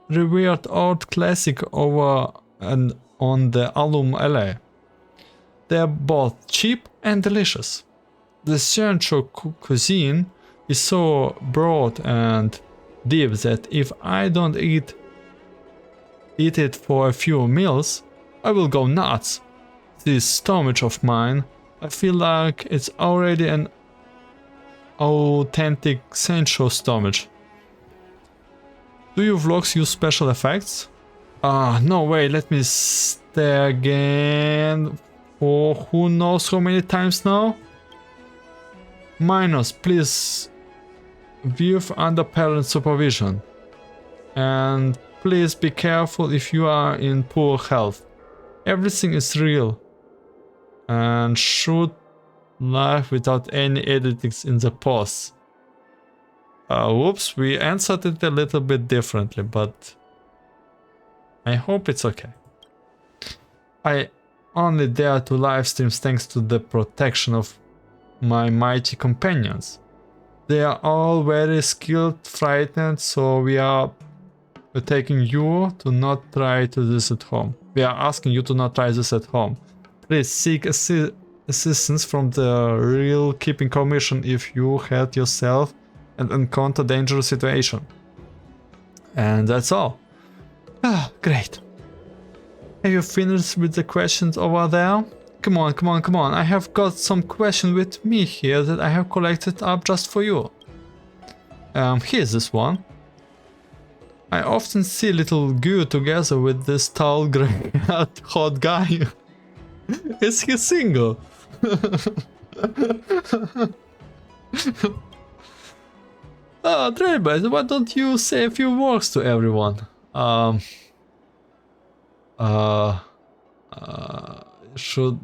S2: revered old classic over and on the Alum LA. They're both cheap and delicious. The Sincho cuisine is so broad and deep that if I don't eat it for a few meals, I will go nuts. This stomach of mine, I feel like it's already an authentic Sincho stomach. Do your vlogs use special effects? No way, let me stare again for who knows how many times now? Minus, please view under parent supervision. And please be careful if you are in poor health. Everything is real. And shoot live without any editings in the posts. Whoops, we answered it a little bit differently, but I hope it's okay. I only dare to live streams thanks to the protection of my mighty companions. They are all very skilled, frightened, so we are taking you to not try to this at home. We are asking you to not try this at home. Please seek assistance from the Real Keeping Commission if you hurt yourself and encounter dangerous situation. And that's all. Ah, great. Have you finished with the questions over there? Come on, come on, come on. I have got some questions with me here that I have collected up just for you. Here's this one. I often see little Goo together with this tall, grey hot guy. Is he single? Oh, Trailblazer, why don't you say a few words to everyone? You should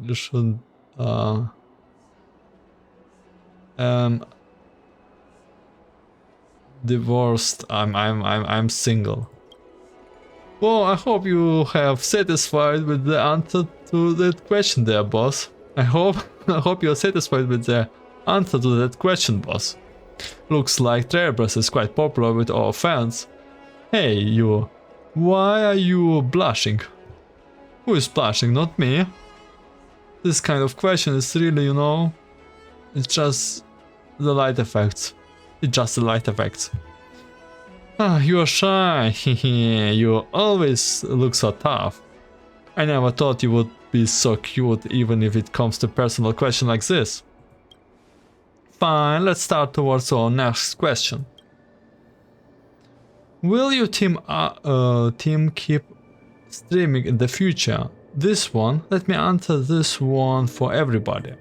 S2: divorced. I'm single. Well, I hope you have satisfied with the answer to that question there, boss. I hope you're satisfied with the answer to that question, boss. Looks like Trailblazer is quite popular with our fans. Hey, you. Why are you blushing? Who is blushing? Not me. This kind of question is really, you know, it's just the light effects. It's just the light effects. Ah, you are shy. You always look so tough. I never thought you would be so cute, even if it comes to personal question like this. Fine, let's start towards our next question. Will your team keep streaming in the future? This one, let me answer this one for everybody.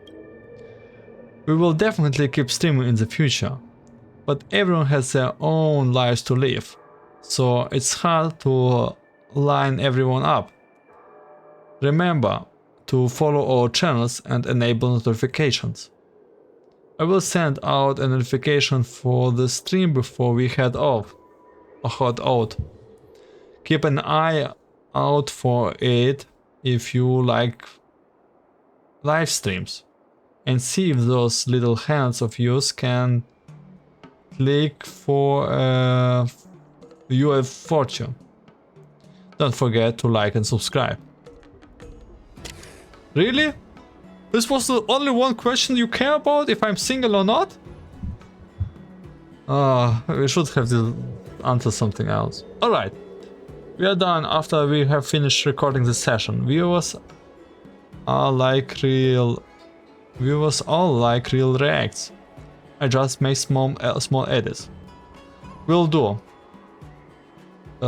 S2: We will definitely keep streaming in the future, but everyone has their own lives to live, so it's hard to line everyone up. Remember to follow our channels and enable notifications. I will send out a notification for the stream before we head out. Keep an eye out for it if you like live streams, and see if those little hands of yours can click for your fortune. Don't forget to like and subscribe. Really? This was the only one question you care about, if I'm single or not? We should have to answer something else. Alright. We are done after we have finished recording the session. Viewers all like real reacts. I just make small edits. We'll do. We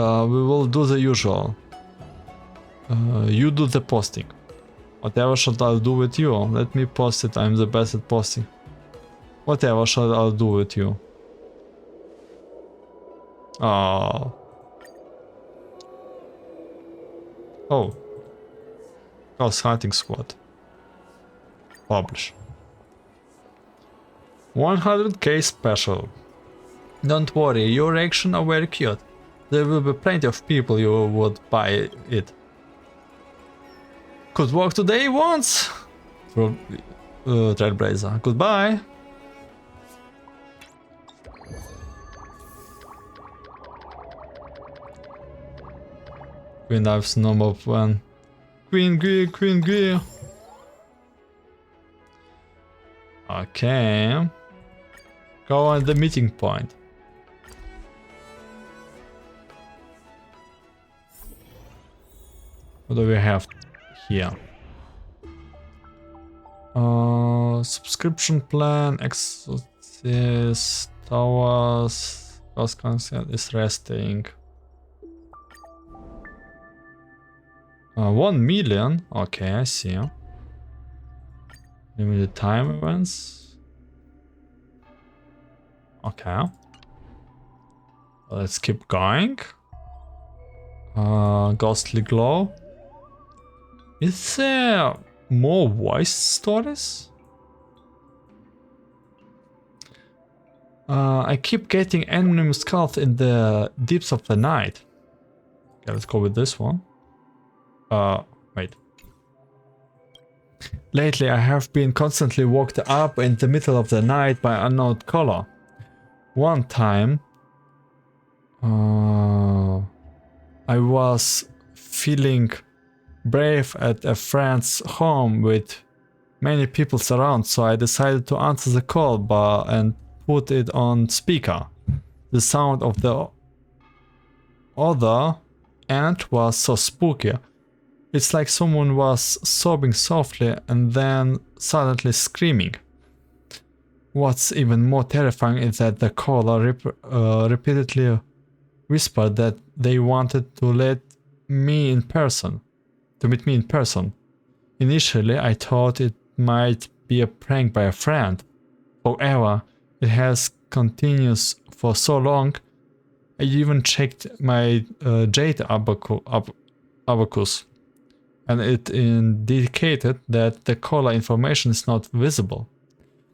S2: will do the usual. You do the posting. Whatever shall I do with you? Let me post it. I'm the best at posting. Whatever shall I do with you? Oh. Oh. House hunting squad. Publish. 100k special. Don't worry, your reaction are very cute. There will be plenty of people who would buy it. Could work today once. Trailblazer. Goodbye. Queen Knives number 1. Queen Gear. Okay. Go on the meeting point. What do we have here? Subscription plan, Exorcist, Towers, Ghost Concert is resting. 1 million, okay, I see. Limited time events. Okay. Let's keep going. Ghostly Glow. Is there more voice stories? I keep getting anonymous calls in the deeps of the night. Okay, let's go with this one. Wait. Lately, I have been constantly woke up in the middle of the night by an unknown caller. One time, I was feeling brave at a friend's home with many people around, so I decided to answer the call and put it on speaker. The sound of the other end was so spooky. It's like someone was sobbing softly and then suddenly screaming. What's even more terrifying is that the caller repeatedly whispered that they wanted to meet me in person. Initially, I thought it might be a prank by a friend. However, it has continued for so long. I even checked my jade abacus, and it indicated that the caller information is not visible.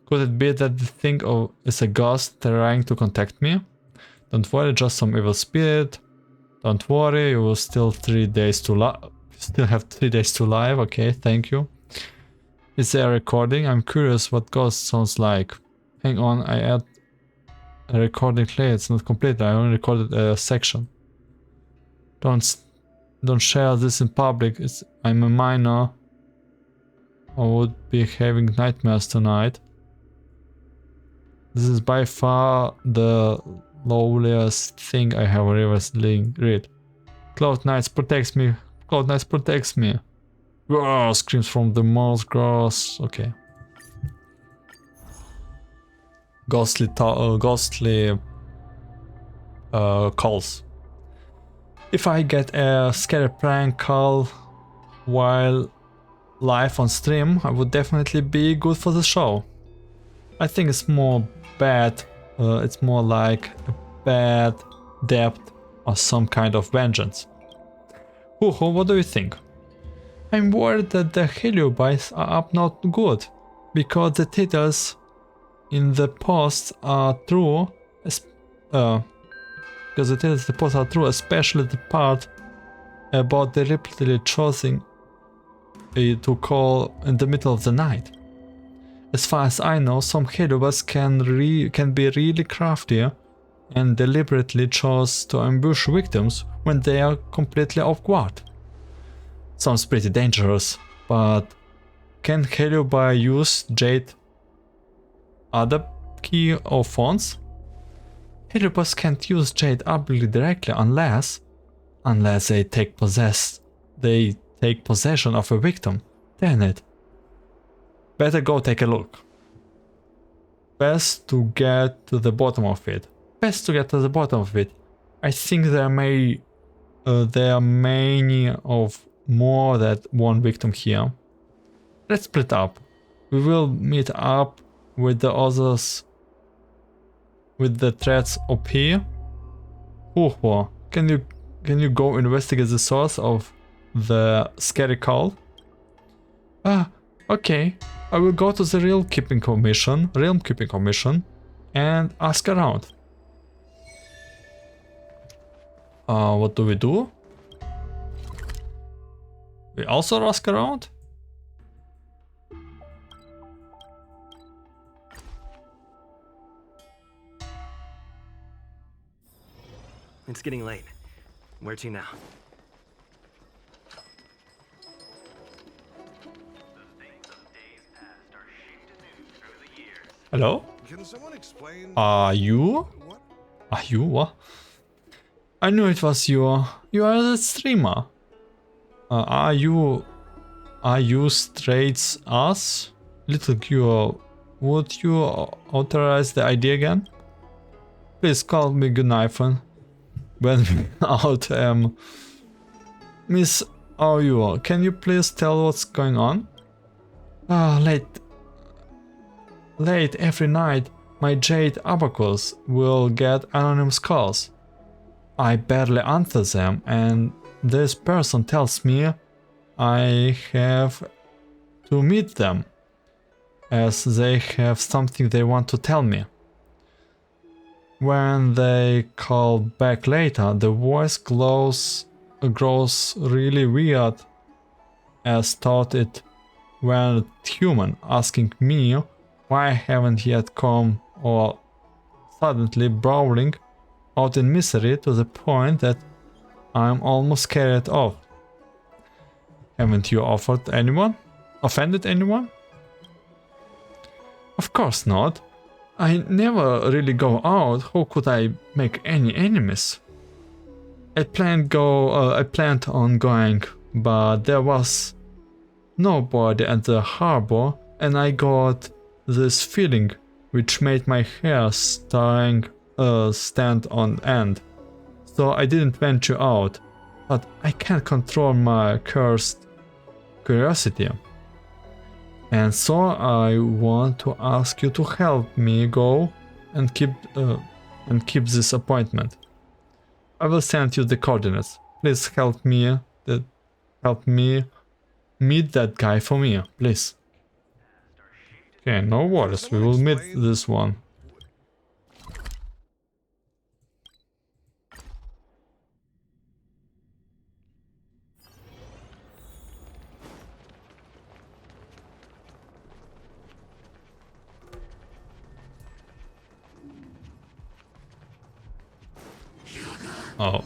S2: Could it be that the thing is a ghost trying to contact me? Don't worry, just some evil spirit. Don't worry, you will still 3 days to still have 3 days to live. Okay, thank you. Is there a recording? I'm curious what ghost sounds like. Hang on, I add a recording later. It's not complete. I only recorded a section. Don't share this in public. I'm a minor. I would be having nightmares tonight. This is by far the lowliest thing I have ever read. Cloud Knights protects me. Cloud Knights protects me. Whoa, screams from the mouse grass. Okay. Ghostly calls. If I get a scary prank call while live on stream, I would definitely be good for the show. I think it's more bad. It's more like a bad debt or some kind of vengeance. What do you think? I'm worried that the Heliobites are up not good, because the titles in the posts are true, especially the part about deliberately choosing to call in the middle of the night. As far as I know, some Heliobites can be really crafty and deliberately choose to ambush victims when they are completely off guard. Sounds pretty dangerous, but can Heliobi use Jade other key or fonts? Heliobites can't use Jade ability directly unless they take possession of a victim. Damn it. Better go take a look. Best to get to the bottom of it. I think there are many of more than one victim here. Let's split up. We will meet up with the others with the threats up here. Can you go investigate the source of the scary call? Okay. I will go to the Realm Keeping Commission and ask around. What do? We also ask around?
S10: It's getting late. Where to now?
S2: Hello?
S11: Can someone explain?
S2: Are you?
S11: What?
S2: Are you? What? I knew it was you. You are the streamer. Are you straight us? Little Q, would you authorize the ID again? Please call me Gunifon. When out Miss, are you? Can you please tell what's going on? Late every night, my Jade Abacus will get anonymous calls. I barely answer them, and this person tells me I have to meet them, as they have something they want to tell me. When they call back later, the voice grows really weird, as thought it weren't human, asking me why I haven't yet come, or suddenly brawling out in misery to the point that I'm almost carried off. Haven't you offended anyone? Of course not. I never really go out. How could I make any enemies? I planned on going, but there was nobody at the harbor, and I got this feeling which made my hair stand on end. So I didn't venture out, but I can't control my cursed curiosity. And so I want to ask you to help me go and keep this appointment. I will send you the coordinates. Please help me meet that guy for me, please. Okay, no worries, we will meet this one. Oh.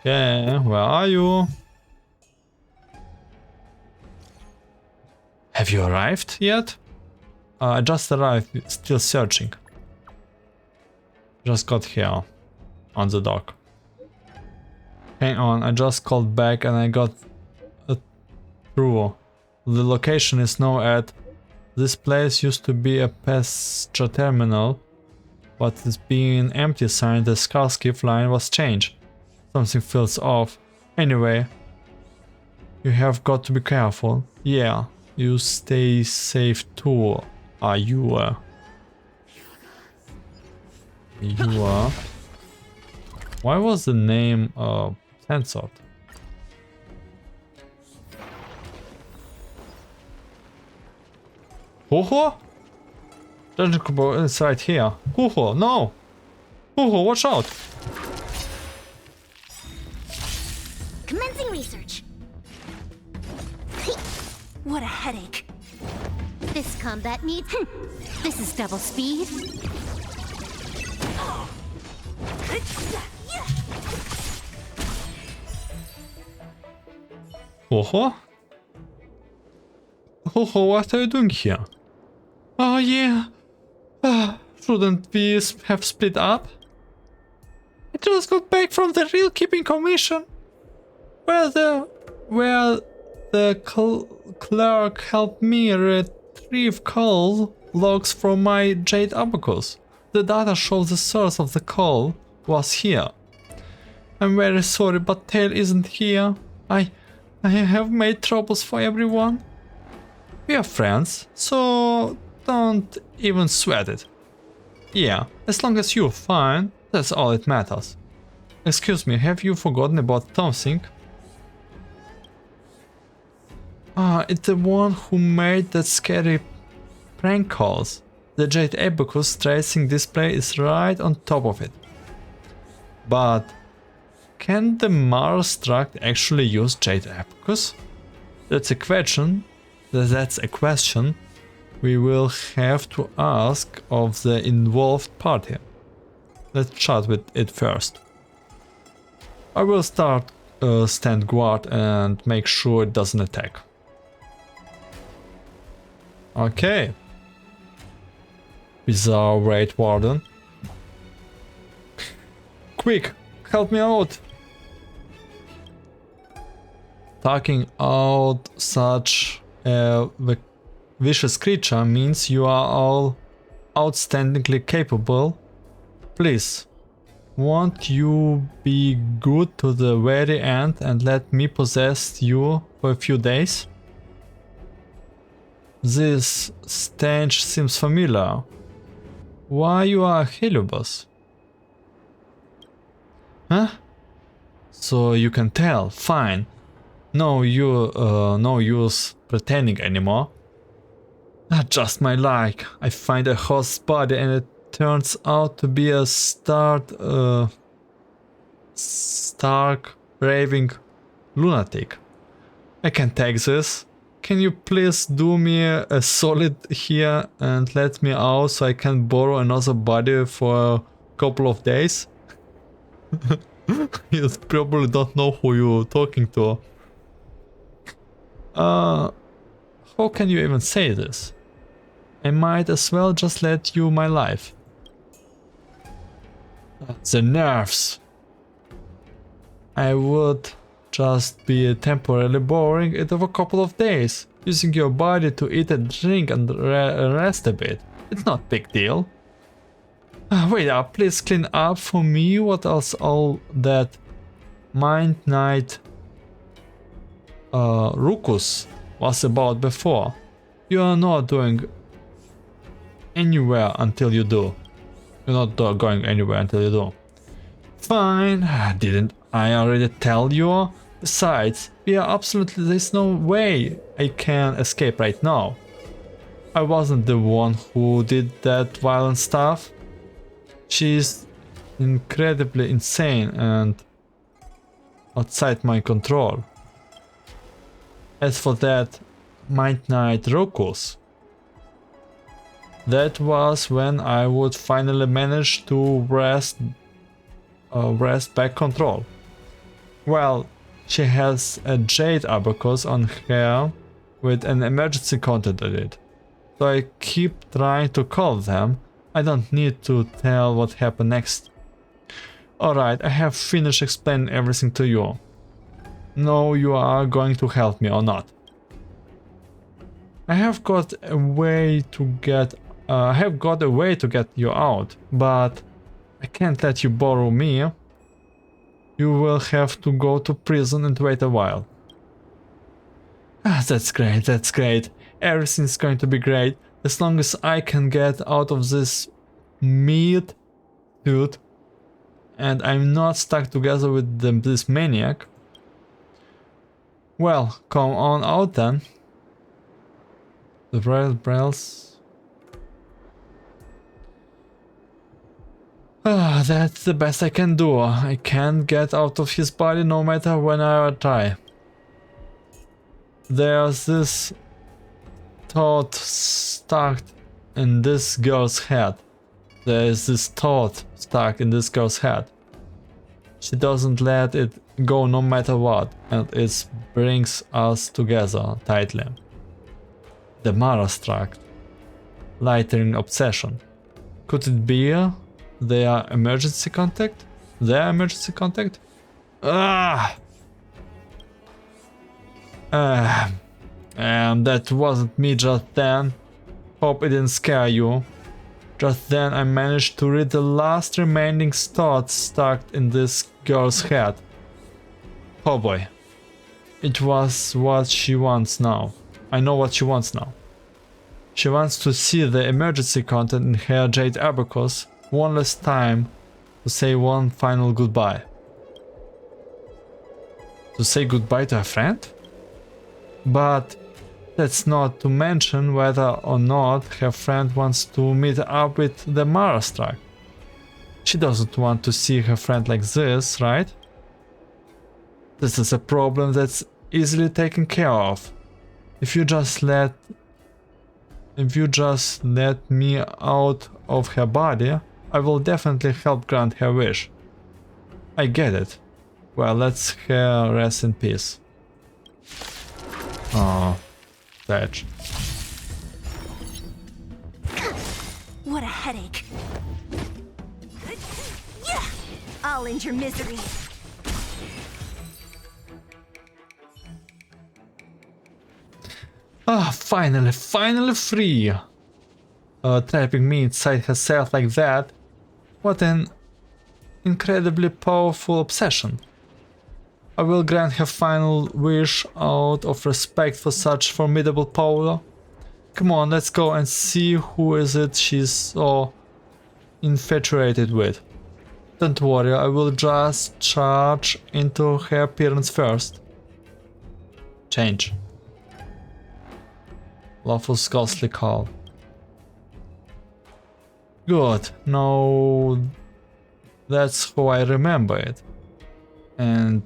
S2: Okay, where are you? Have you arrived yet? I just arrived, still searching. Just got here, on the dock. Hang on, I just called back and I got through. The location is now at... This place used to be a passenger terminal, but it's being empty since the Skarskiff line was changed. Something feels off. Anyway, you have got to be careful. Yeah, you stay safe too. Are you? You are. Why was the name censored? Ho-ho? Dungeon Kubo is right here. Ho-ho, no! Ho-ho, watch out!
S5: Commencing research. What a headache.
S4: This combat needs... This is double speed.
S2: Ho-ho? Ho-ho, what are you doing here? Oh yeah. Shouldn't we have split up? I just got back from the real keeping commission, where the clerk helped me retrieve call logs from my jade abacus. The data shows the source of the call was here. I'm very sorry, but Tail isn't here. I have made troubles for everyone. We are friends, so don't even sweat it. Yeah, as long as you're fine, that's all it matters. Excuse me, have you forgotten about something? It's the one who made that scary prank calls. The Jade Abacus tracing display is right on top of it. But can the Mars truck actually use Jade Abacus? That's a question we will have to ask of the involved party. Let's chat with it first. I will stand guard and make sure it doesn't attack. Okay. Bizarre Raid Warden. Quick, help me out! Taking out such a vicious creature means you are all outstandingly capable. Please, won't you be good to the very end and let me possess you for a few days? This stench seems familiar. Why you are a Heliobus? Huh? So you can tell, fine. No use pretending anymore. Just my luck. I find a host's body and it turns out to be a stark raving lunatic. I can take this. Can you please do me a solid here and let me out so I can borrow another body for a couple of days? You probably don't know who you're talking to. How can you even say this? I might as well just let you my life. The nerves. I would just be temporarily borrowing it over a couple of days, using your body to eat and drink and rest a bit. It's not big deal. Wait up, please clean up for me what else all that Mind Knight Rukus was about before. You are not doing anywhere until you do. You're not going anywhere until you do. Fine, didn't I already tell you? Besides, there's no way I can escape right now. I wasn't the one who did that violent stuff. She's incredibly insane and outside my control. As for that Might Knight Rokus, that was when I would finally manage to wrest back control. Well, she has a jade abacus on her with an emergency content in it. So I keep trying to call them. I don't need to tell what happened next. Alright, I have finished explaining everything to you. Now you are going to help me or not. I have got a way to get you out, but I can't let you borrow me. You will have to go to prison and wait a while. That's great, that's great. Everything's going to be great as long as I can get out of this meat suit and I'm not stuck together with this maniac. Well, come on out then. The brails. That's the best I can do. I can't get out of his body no matter when I try. There's this thought stuck in this girl's head. There's this thought stuck in this girl's head. She doesn't let it go no matter what, and it brings us together tightly. The Marastruct. Lightning obsession. Could it be their emergency contact? Their emergency contact? That wasn't me just then. Hope it didn't scare you. Just then I managed to read the last remaining thoughts stuck in this girl's head. Oh boy. It was what she wants now. I know what she wants now. She wants to see the emergency content in her jade abacus one last time to say one final goodbye. To say goodbye to a friend? But that's not to mention whether or not her friend wants to meet up with the Marastruck. She doesn't want to see her friend like this, right? This is a problem that's easily taken care of. If you just let me out of her body, I will definitely help grant her wish. I get it. Well, let's her rest in peace. Oh, sad.
S4: What a headache. I'll end your misery.
S2: Finally free! Trapping me inside herself like that. What an incredibly powerful obsession. I will grant her final wish out of respect for such formidable power. Come on, let's go and see who is it she's so infatuated with. Don't worry, I will just charge into her appearance first. Change. Lawful's ghostly call. Good. Now that's how I remember it. And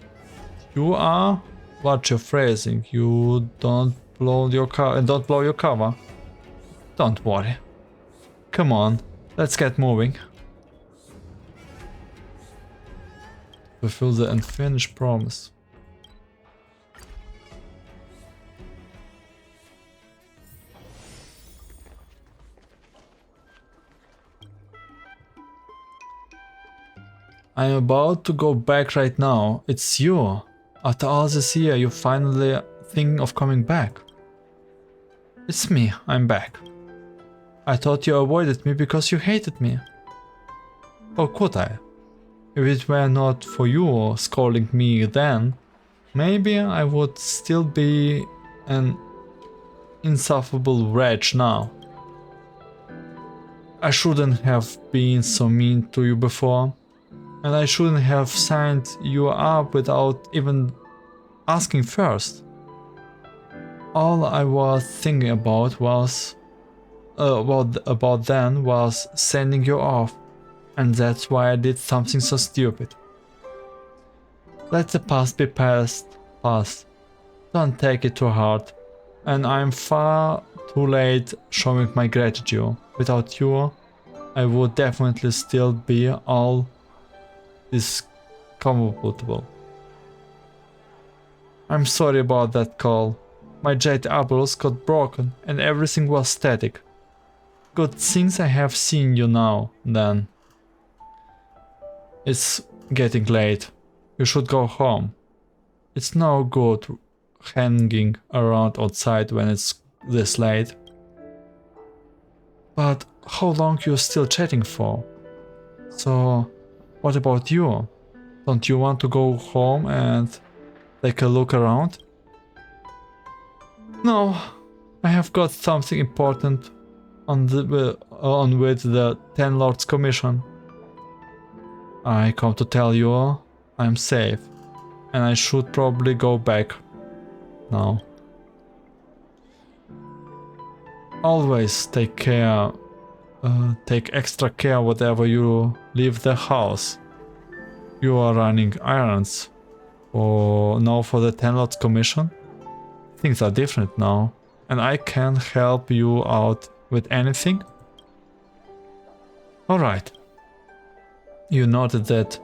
S2: you are... What's your phrasing? You don't blow your cover. Don't worry. Come on, let's get moving. Fulfill the unfinished promise. I'm about to go back right now. It's you. After all this year, you finally thinking of coming back. It's me, I'm back. I thought you avoided me because you hated me. Or could I? If it were not for you scolding me then, maybe I would still be an insufferable wretch now. I shouldn't have been so mean to you before. And I shouldn't have signed you up without even asking first. All I was thinking about was about then was sending you off, and that's why I did something so stupid. Let the past be past. Don't take it too hard, and I'm far too late showing my gratitude. Without you, I would definitely still be all discomfortable. I'm sorry about that call. My jade apples got broken and everything was static. Good things I have seen you now, then. It's getting late. You should go home. It's no good hanging around outside when it's this late. But how long you still chatting for? So, what about you? Don't you want to go home and take a look around? No, I have got something important on with the Ten Lords Commission. I come to tell you I'm safe, and I should probably go back now. Always take care. Take extra care whatever you leave the house. You are running errands. Or now for the Ten Lords Commission? Things are different now, and I can help you out with anything? Alright. You noted that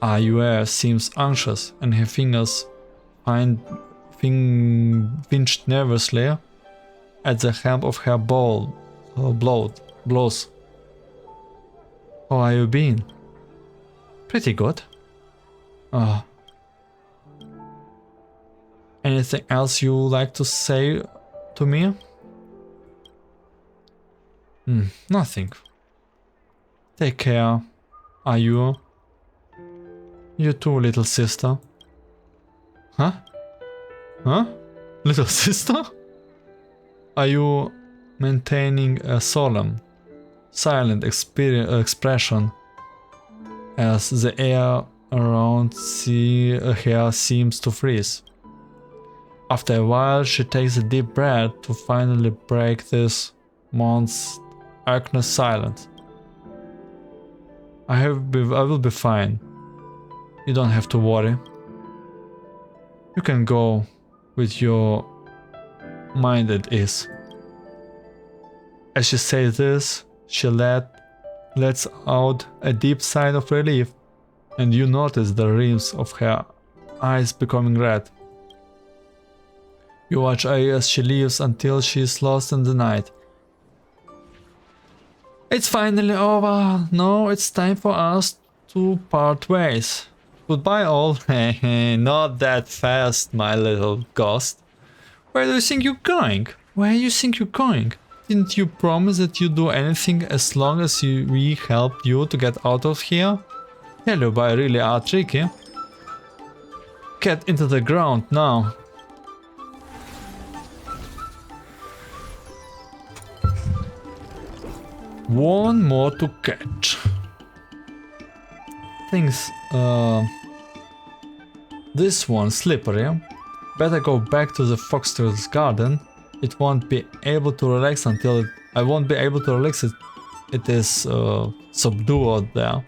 S2: Ayue seems anxious and her fingers pinched nervously at the hem of her blouse. How are you been? Pretty good. Anything else you like to say to me? Nothing. Take care. Are you? You too, little sister. Huh? Huh? Little sister? Are you maintaining a solemn, silent expression as the air around her seems to freeze? After a while, she takes a deep breath to finally break this month's darkness silence. I will be fine. You don't have to worry. You can go with your mind at ease. As she says this, she lets out a deep sigh of relief, and you notice the rims of her eyes becoming red. You watch her as she leaves until she is lost in the night. It's finally over. Now it's time for us to part ways. Goodbye all. Not that fast, my little ghost. Where do you think you're going? Where do you think you're going? Didn't you promise that you'd do anything as long as we helped you to get out of here? Hello, but really are tricky. Get into the ground now. One more to catch. Things, this one slippery. Better go back to the Foxtail's garden. It won't be able to relax until I won't be able to relax it is subdued there.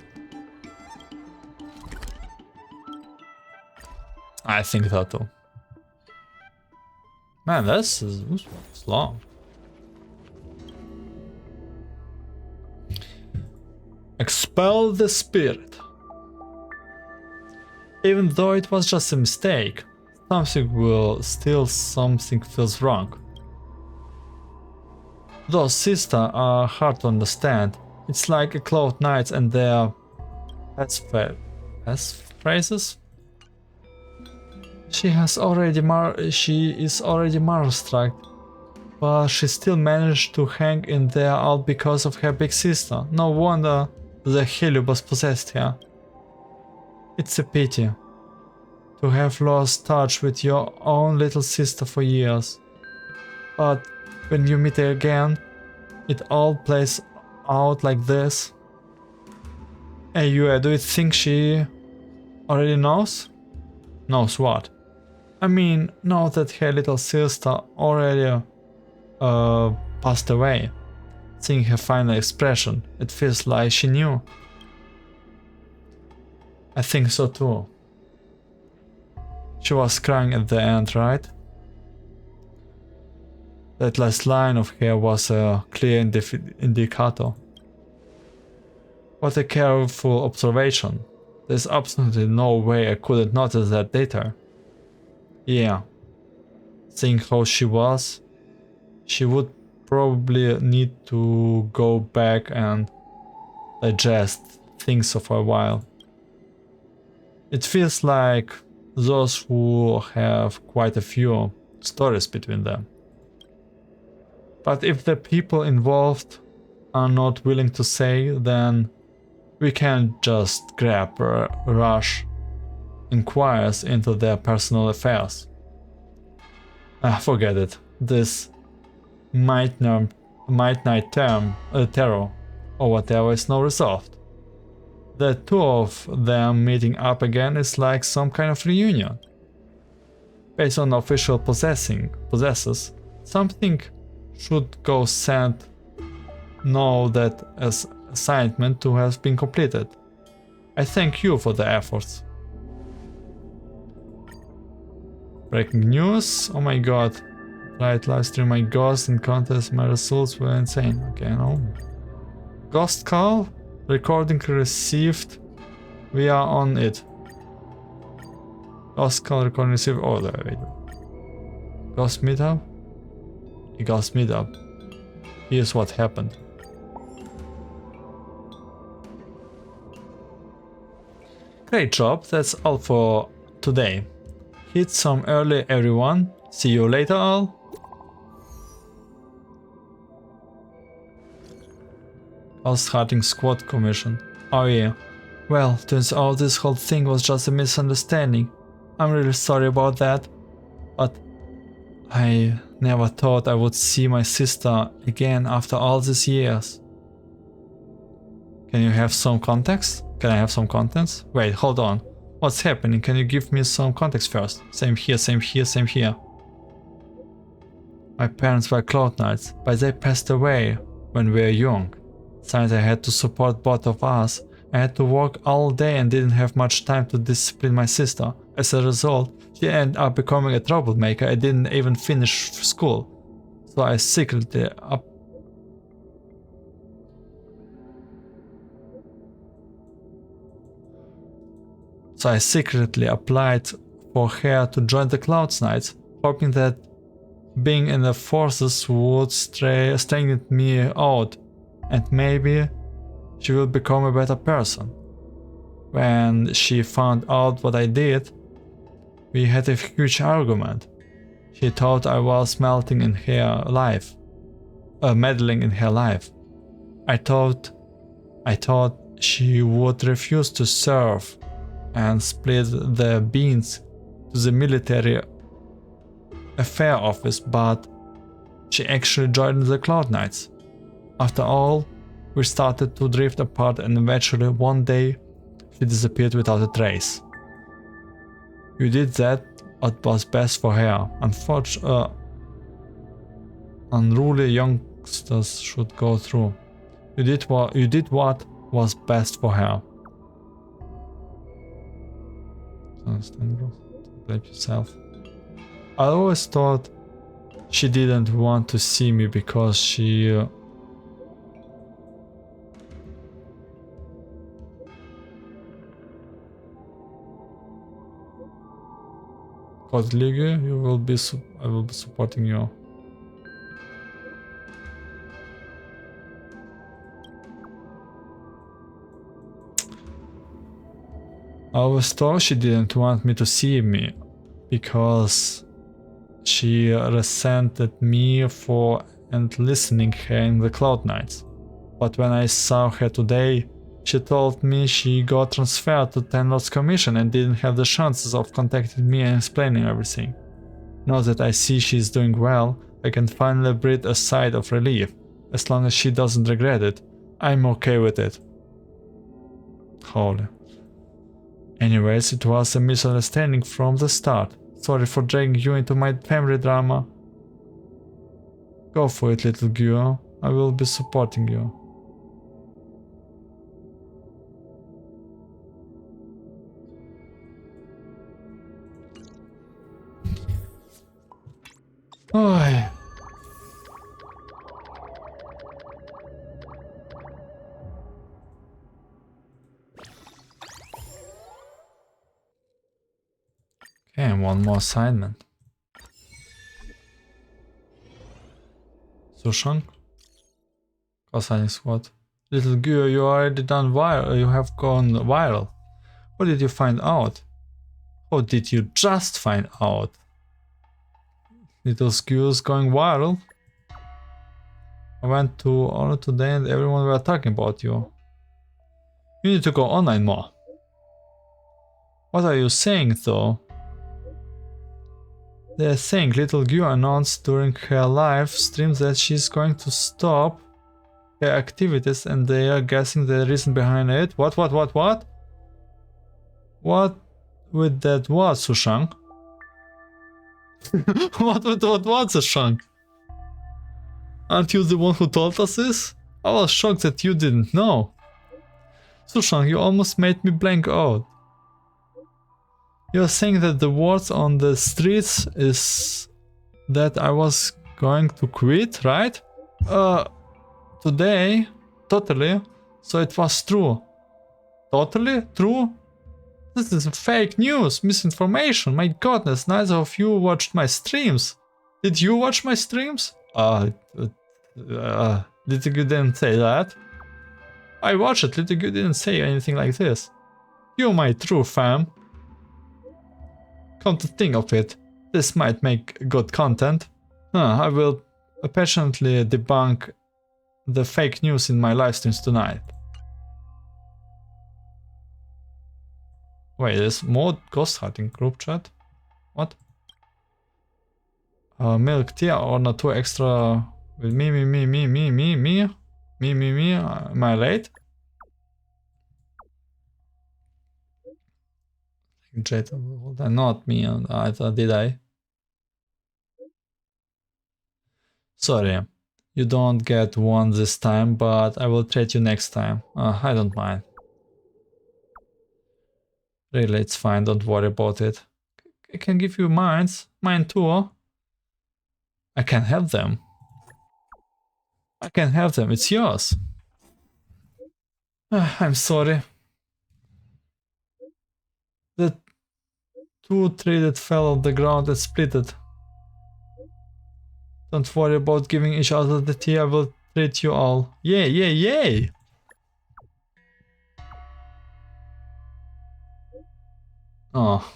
S2: I think that too. Man, this one's long. Expel the spirit. Even though it was just a mistake, something feels wrong. Those sisters are hard to understand. It's like a Cloud Knights and their phrases. She is already marvel-struck, but she still managed to hang in there all because of her big sister. No wonder the Heliobus possessed her. It's a pity to have lost touch with your own little sister for years. But when you meet her again, it all plays out like this. Hey, Yue, do you think she already knows? Knows what? I mean, know that her little sister already passed away. Seeing her final expression, it feels like she knew. I think so too. She was crying at the end, right? That last line of her was a clear indicator. What a careful observation. There's absolutely no way I couldn't notice that later. Yeah. Seeing how she was, she would probably need to go back and digest things for a while. It feels like those who have quite a few stories between them. But if the people involved are not willing to say, then we can't just grab rush inquires into their personal affairs. Forget it. This midnight terror or whatever is now resolved. The two of them meeting up again is like some kind of reunion. Based on official possessors, something should go sent know that as assignment to has been completed. I thank you for the efforts. Breaking news, oh my god. Right, live stream my ghost in contest, my results were insane. Okay, no. Ghost call, recording received, we are on it. Ghost call, recording received, oh there we go. Ghost meetup? Ghost meetup. Here's what happened. Great job, that's all for today. Hit some early everyone. See you later all. Starting squad commission. Oh yeah. Well, turns out this whole thing was just a misunderstanding. I'm really sorry about that. But I never thought I would see my sister again after all these years. Can you have some context? Can I have some context? Wait, hold on. What's happening? Can you give me some context first? Same here, same here, same here. My parents were Cloud Knights, but they passed away when we were young. Since I had to support both of us, I had to work all day and didn't have much time to discipline my sister. As a result, she ended up becoming a troublemaker and didn't even finish school. So I secretly applied for her to join the Cloud Knights, hoping that being in the forces would straighten me out and maybe she will become a better person. When she found out what I did, we had a huge argument. She thought I was meddling in her life. I thought she would refuse to serve and split the beans to the military affair office, but she actually joined the Cloud Knights. After all, we started to drift apart and eventually one day she disappeared without a trace. You did that what was best for her. Unruly youngsters should go through. You did what was best for her. Understandable. Blame yourself. I always thought she didn't want to see me because she Cause Ligue, I will be supporting you. I was told she didn't want me to see me because she resented me for and listening her in the Cloud Nights. But when I saw her today, she told me she got transferred to Ten Lords Commission and didn't have the chances of contacting me and explaining everything. Now that I see she's doing well, I can finally breathe a sigh of relief. As long as she doesn't regret it, I'm okay with it. Holy. Anyways, it was a misunderstanding from the start. Sorry for dragging you into my family drama. Go for it, little girl. I will be supporting you. Oi. Okay, one more assignment. Sushang? Consigning squad. Little girl, you already done viral. You have gone viral. What did you find out? How did you just find out? Little skills going viral. I went to Honor today and everyone were talking about you. You need to go online more. What are you saying though? They're saying little Gyu announced during her live stream that she's going to stop her activities and they are guessing the reason behind it. What? What with that what, Sushang? What Sushang? Aren't you the one who told us this? I was shocked that you didn't know. Sushang, you almost made me blank out. You're saying that the words on the streets is that I was going to quit, right? Today, totally. So it was true. Totally true? This is fake news, misinformation. My goodness, neither of you watched my streams. Did you watch my streams? Little Gyu didn't say that. I watched it, Little Gyu didn't say anything like this. You my true fam. Come to think of it, this might make good content. I will passionately debunk the fake news in my live streams tonight. Wait, there's more ghost hunting group chat? What? Milk tea or not 2 extra with me. Am I late? Jet, not me, did I? Sorry, you don't get one this time, but I will treat you next time. I don't mind. Really, it's fine, don't worry about it. I can give you mine too. I can have them. It's yours. I'm sorry. The 2 trees that fell off the ground and split it. Don't worry about giving each other the tea, I will treat you all. Yay! Oh.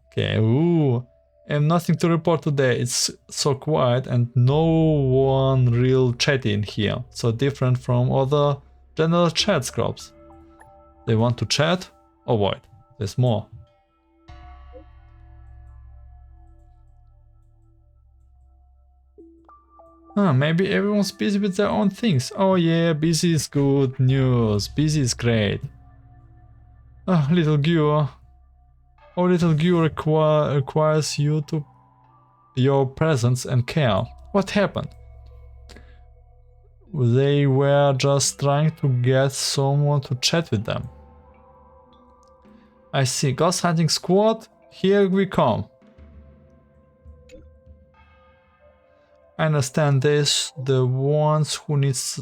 S2: Okay, ooh. I have nothing to report today. It's so quiet and no one real chatty in here. So different from other general chat scrubs. They want to chat? Oh wait, there's more. Maybe everyone's busy with their own things. Oh yeah, busy is good news. Busy is great. Little Gyu. Oh, Little Gyu requires your presence and care. What happened? they were just trying to get someone to chat with them. I see. Ghost hunting squad, here we come. I understand this. The ones who needs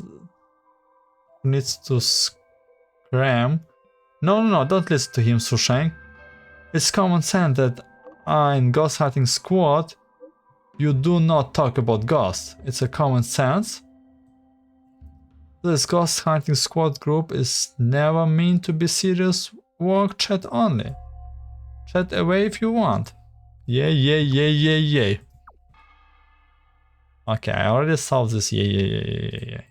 S2: to scram. No, don't listen to him, Susheng. It's common sense that in ghost hunting squad, you do not talk about ghosts. It's a common sense. This ghost hunting squad group is never meant to be serious work chat only. Chat away if you want. Yay. Okay, I already solved this. Yay.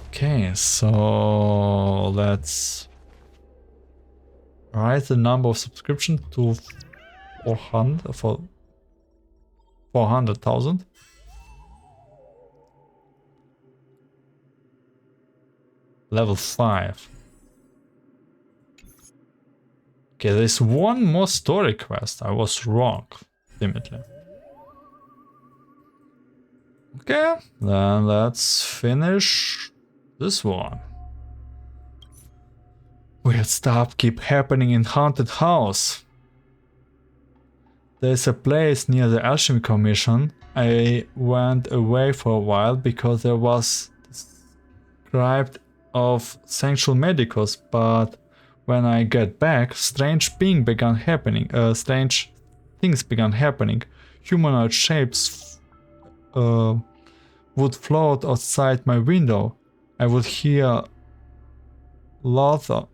S2: Okay, so let's write the number of subscription to 400,000. Level 5. Okay, there's one more story quest. I was wrong, ultimately. Okay, then let's finish this one. Weird stuff keep happening in Haunted House. There's a place near the Alchemy Commission. I went away for a while because there was described of Sanctual Medicus, but when I get back, strange things began happening. Humanoid shapes would float outside my window. I would hear laugh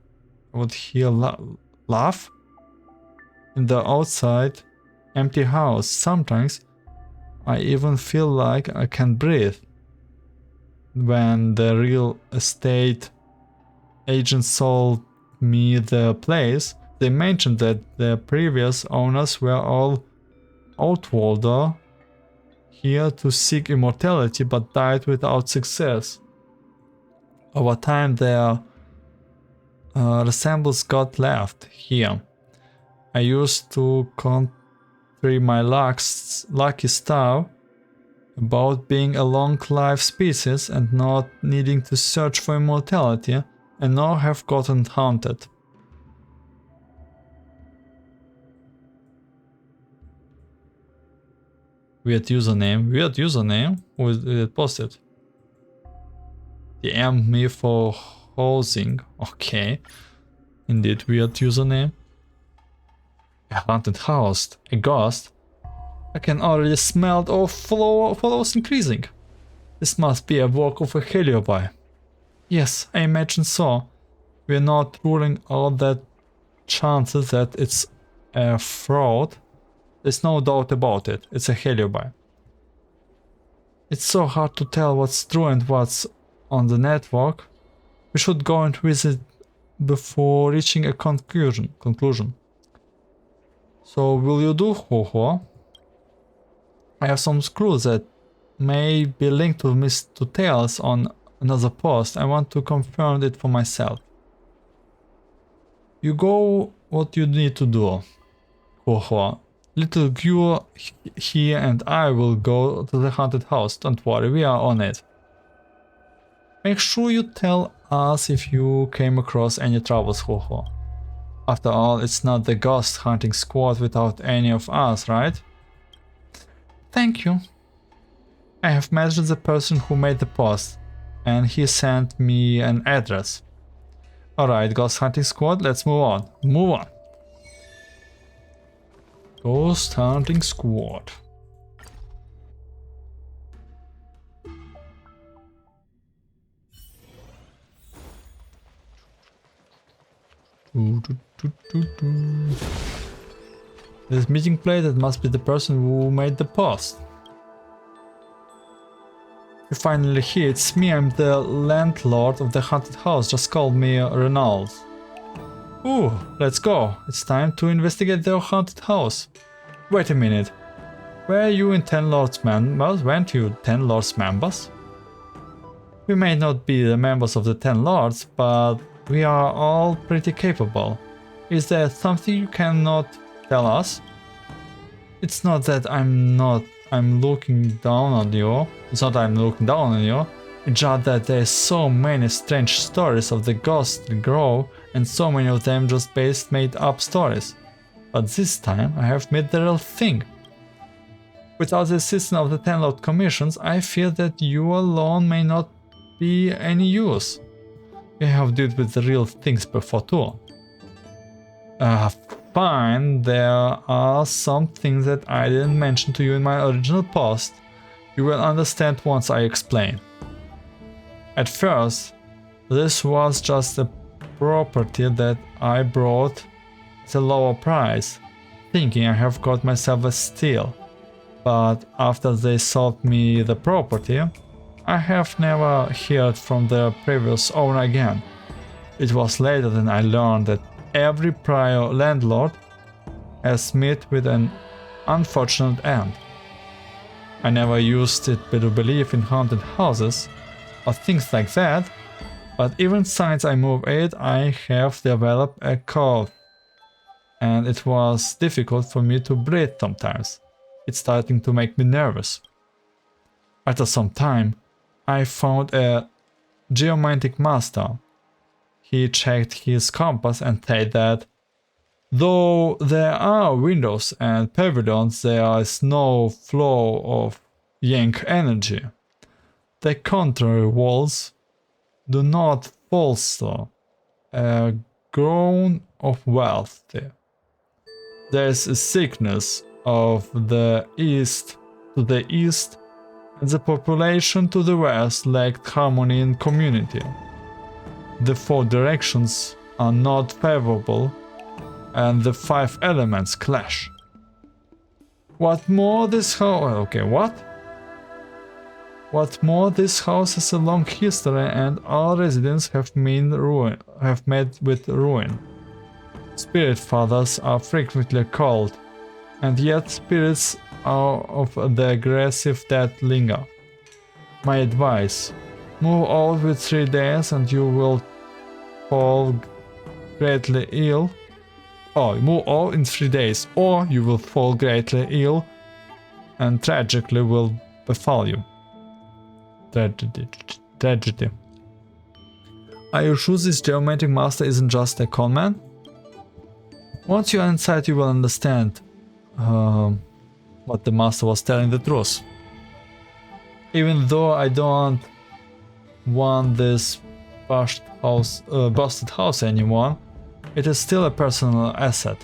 S2: in the outside empty house. Sometimes I even feel like I can breathe. When the real estate agent sold me the place, they mentioned that the previous owners were all outworlder here to seek immortality but died without success. Over time their resemblance got left here. I used to country my lucky star about being a long life species and not needing to search for immortality, and now have gotten haunted. Weird username? Who is it posted? DM me for housing. Okay. Indeed, weird username. A haunted house. A ghost. I can already smell the follows increasing. This must be a work of a Heliobi. Yes, I imagine so. We're not ruling out that chances that it's a fraud. There's no doubt about it. It's a Heliobi. It's so hard to tell what's true and what's on the network. We should go and visit before reaching a conclusion. So will you do, Ho-Ho? I have some clues that may be linked to tales on another post. I want to confirm it for myself. You go what you need to do, Ho-Ho. Little Gu here and I will go to the haunted house. Don't worry, we are on it. Make sure you tell us if you came across any troubles, Ho-Ho. After all, it's not the ghost hunting squad without any of us, right? Thank you. I have messaged the person who made the post, and he sent me an address. Alright, ghost hunting squad, let's move on. Ghost hunting squad. This meeting place, that must be the person who made the post. You're finally here, it's me, I'm the landlord of the haunted house, just call me Renault. Ooh, let's go, it's time to investigate the haunted house. Wait a minute, were you in Ten Lords members? Weren't you Ten Lords members? We may not be the members of the Ten Lords, but we are all pretty capable. Is there something you cannot tell us? It's not that I'm I'm looking down on you. It's not that I'm looking down on you. It's just that there's so many strange stories of the ghostly grove and so many of them just made up stories. But this time I have made the real thing. Without the assistance of the 10 Lord Commissions, I fear that you alone may not be any use. You have dealt with the real things before too. Fine, there are some things that I didn't mention to you in my original post. You will understand once I explain. At first, this was just a property that I bought at a lower price, thinking I have got myself a steal. But after they sold me the property, I have never heard from the previous owner again. It was later that I learned that every prior landlord has met with an unfortunate end. I never used it to believe in haunted houses or things like that, but even since I moved it, I have developed a cough, and it was difficult for me to breathe sometimes. It's starting to make me nervous. After some time, I found a geomantic master. He checked his compass and said that though there are windows and pavilions, there is no flow of Yank energy. The contrary walls do not foster a groan of wealth there. There is a sickness of the east to the east, and the population to the west lacked harmony and community. The 4 directions are not favorable, and the 5 elements clash. What more, this house... Okay, what? What more, this house has a long history, and all residents have met with ruin. Spirit fathers are frequently called, and yet spirits are of the aggressive that linger. My advice: move out with 3 days and you will fall greatly ill. Oh, move out in 3 days, or you will fall greatly ill and tragically will befall you. Tragedy. Are you sure this geometric master isn't just a conman? Once you are inside, you will understand what the master was telling the truth. Even though I don't want this busted house anymore, it is still a personal asset.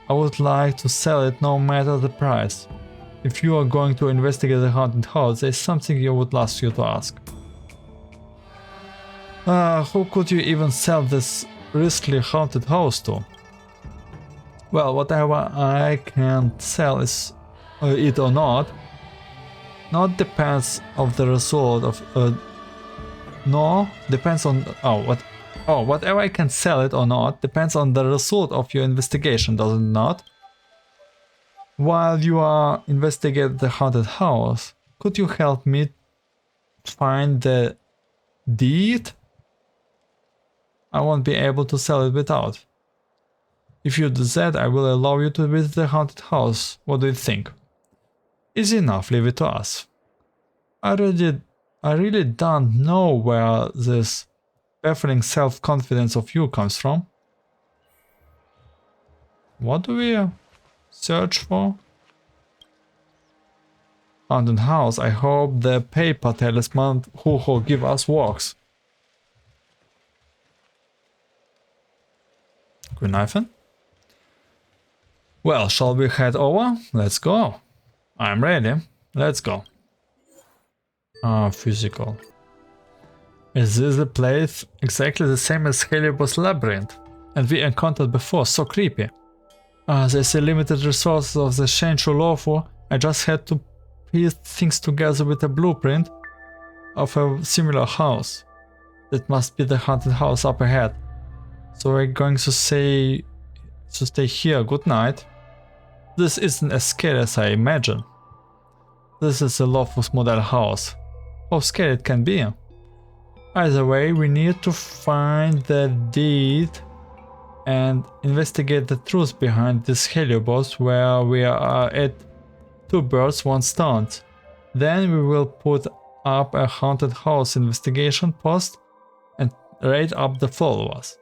S2: I would like to sell it no matter the price. If you are going to investigate the haunted house, there is something I would ask you to ask. Who could you even sell this risky haunted house to? Well, whatever I can sell is it or not depends of the result of whatever I can sell it or not depends on the result of your investigation, does it not? While you are investigating the haunted house, could you help me find the deed? I won't be able to sell it without. If you do that, I will allow you to visit the haunted house. What do you think? Easy enough, leave it to us. I really don't know where this baffling self-confidence of you comes from. What do we search for? Haunted house. I hope the paper talisman who give us works. Knifing? Well, shall we head over? Let's go. I'm ready. Let's go. Physical. Is this the place exactly the same as Heliobos Labyrinth? And we encountered before, so creepy. There's a limited resources of the Shenshu Lofu. I just had to piece things together with a blueprint of a similar house. That must be the haunted house up ahead. So we're going to stay here. Good night. This isn't as scary as I imagine. This is a Lofu's model house. How scary it can be. Either way, we need to find the deed and investigate the truth behind this Heliobos where we are at Two birds, one stone. Then we will put up a haunted house investigation post and raid up the followers.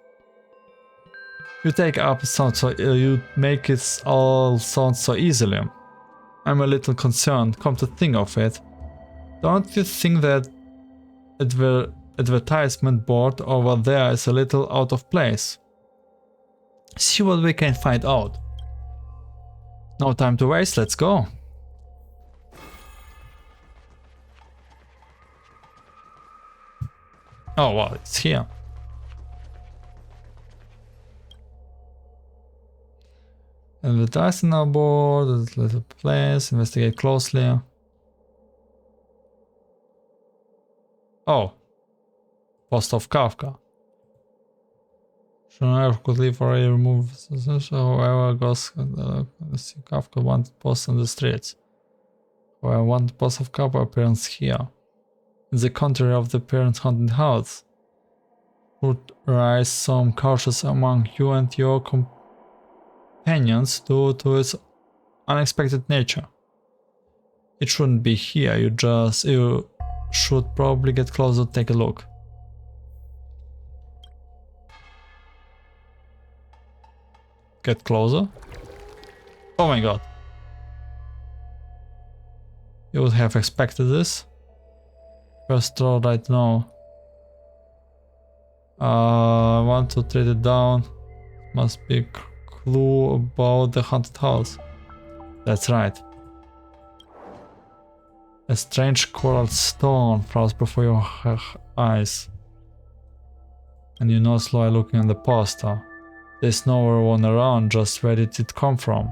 S2: You take up a sound so you make it all sound so easily. I'm a little concerned, come to think of it. Don't you think that advertisement board over there is a little out of place? See what we can find out. No time to waste, let's go. Oh wow, it's here. Advertising board, a little place, investigate closely. Oh. Post of Kafka. Should I could leave or remove whoever goes see Kafka wanted post on the streets. Where one post of Kafka appears here. In the contrary of the parent haunted house. Would rise some cautious among you and your companions due to its unexpected nature. It shouldn't be here, you should probably get closer to take a look. Get closer? Oh my god. You would have expected this. First roll right now. I want to trade it down. Must be a clue about the haunted house. That's right. A strange coral stone falls before your eyes. And you know slowly looking at the poster. There's nowhere one around, just where did it come from?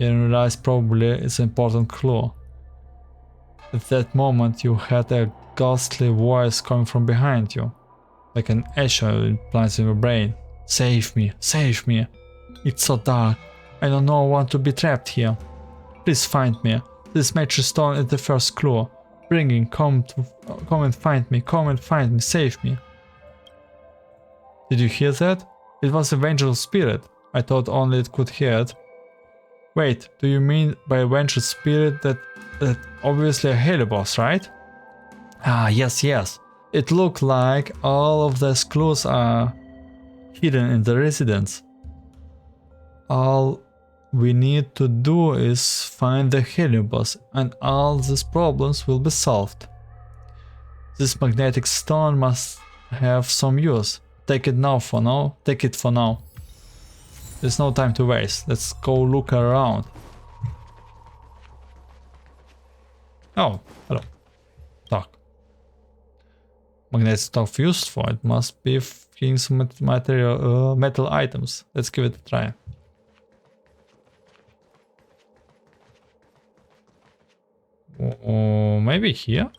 S2: You realize probably it's an important clue. At that moment you had a ghostly voice coming from behind you. Like an echo implants in your brain. Save me, save me. It's so dark. I don't know, I want to be trapped here. Please find me. This magic stone is the first clue. Come and find me, save me. Did you hear that? It was a vengeful spirit. I thought only it could hear it. Wait, do you mean by a vengeful spirit that obviously a Helios, right? Ah, yes. It looked like all of these clues are hidden in the residence. All we need to do is find the Helios and all these problems will be solved. This magnetic stone must have some use. Take it for now. There's no time to waste. Let's go look around. Oh, hello. Dark. Magnetic stuff used for it must be getting some metal items. Let's give it a try. Maybe here?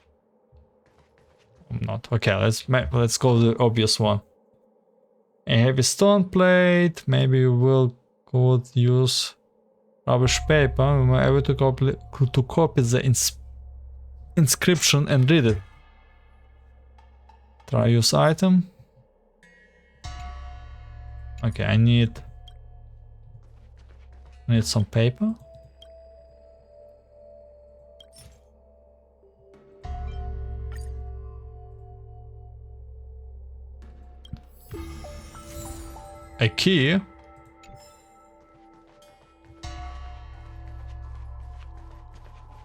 S2: Not. Okay, let's go to the obvious one. A heavy stone plate. Maybe could use rubbish paper. We might be able to copy the inscription and read it. Try use item. Okay, I need some paper. A key.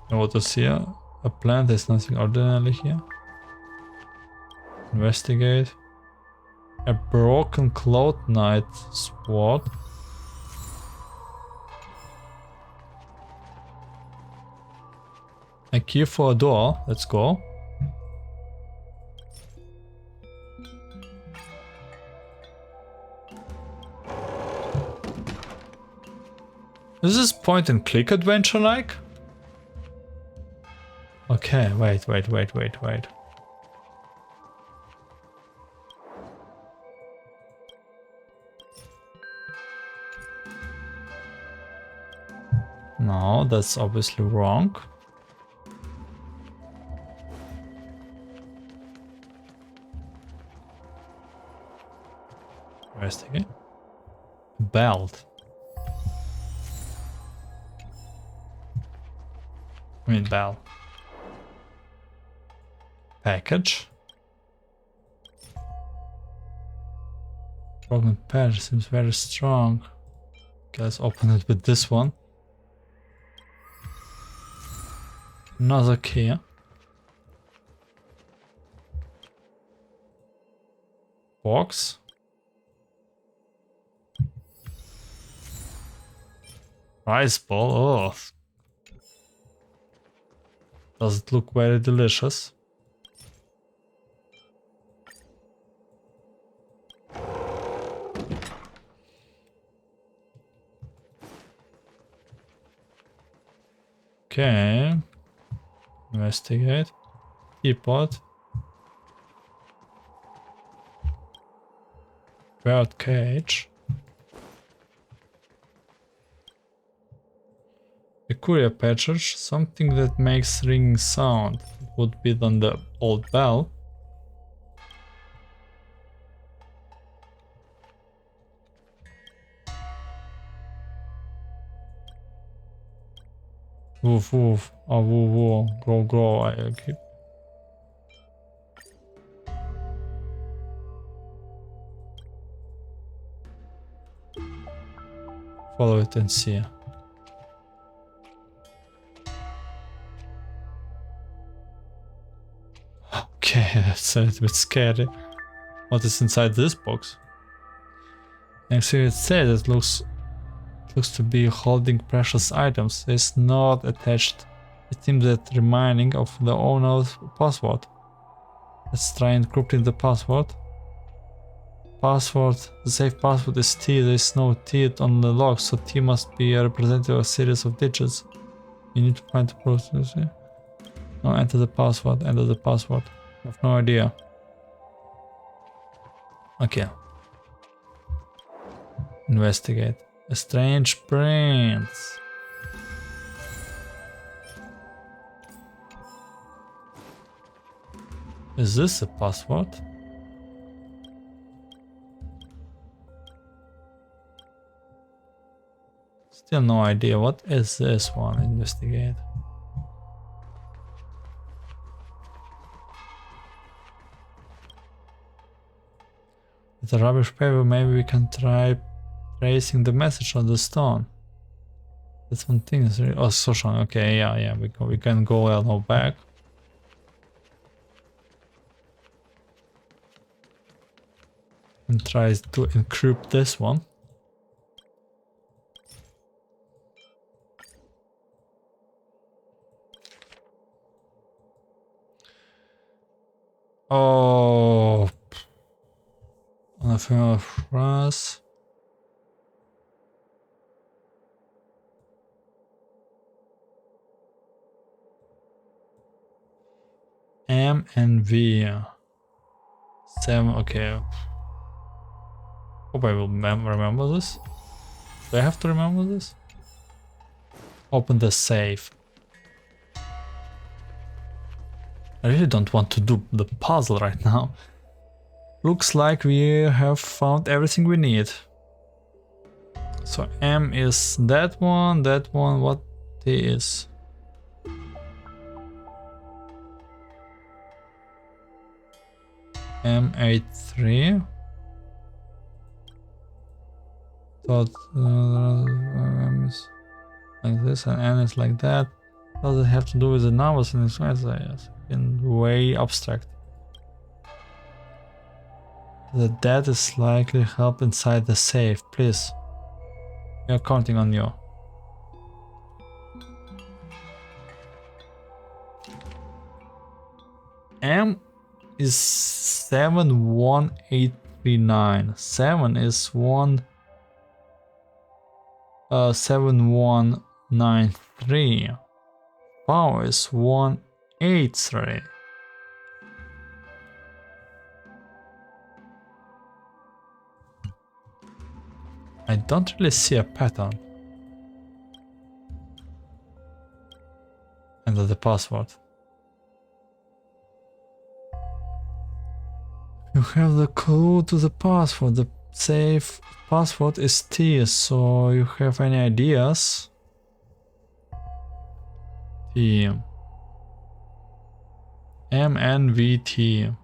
S2: What is here? A plant, there's nothing ordinary here. Investigate. A broken Cloud Knight sword. A key for a door, let's go. Is this point and click adventure like? Okay, wait. No, that's obviously wrong. Investigate. Belt. I mean bell. Package. Broken patch seems very strong. Okay, let's open it with this one. Another key. Box. Rice ball. Oh. Does it look very delicious? Okay. Investigate. Teapot. Bird cage. Peculiar patch, something that makes ringing sound. It would be on the old bell. Woof woof, oh woo woo, grow grow, I keep. Follow it and see. Okay, that's a little bit scary. What is inside this box? Next thing it says, it looks to be holding precious items. It's not attached. It seems that reminding of the owner's password. Let's try encrypting the password. Password. The safe password is T. There is no T on the lock, so T must be a representative of a series of digits. You need to find the process. Now enter the password. Enter the password. I have no idea. Okay. Investigate. A strange prince. Is this a password? Still no idea. What is this one? Investigate. With a rubbish paper, maybe we can try tracing the message on the stone. That's one thing. Oh, Sushan. Okay, yeah. We can go now back. And try to encrypt this one. Oh. On a familiar phrase. M and V. 7, okay. Hope I will remember this. Do I have to remember this? Open the safe. I really don't want to do the puzzle right now. Looks like we have found everything we need. So M is that one, what is? M83. Thought M is like this and N is like that. Does it have to do with the numbers in this way? Yes, in way abstract. The dead is likely help inside the safe. Please. We are counting on you. M is 71839. 7 is 7193. Power is 183. I don't really see a pattern. Enter the password. You have the clue to the password. The safe password is T, so you have any ideas? T. MNVT.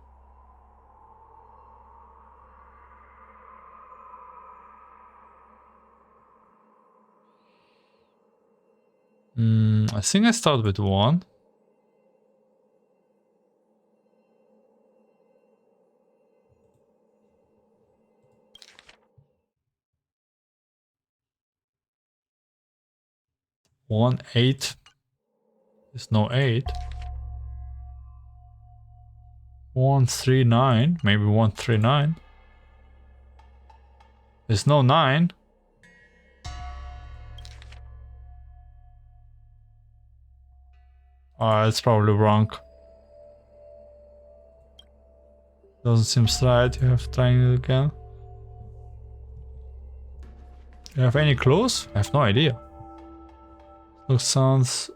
S2: I think I start with 1. One 8. There's no 8. 139. Maybe 139. There's no 9. It's probably wrong. Doesn't seem right. You have to try it again. You have any clues? I have no idea. Look, sounds.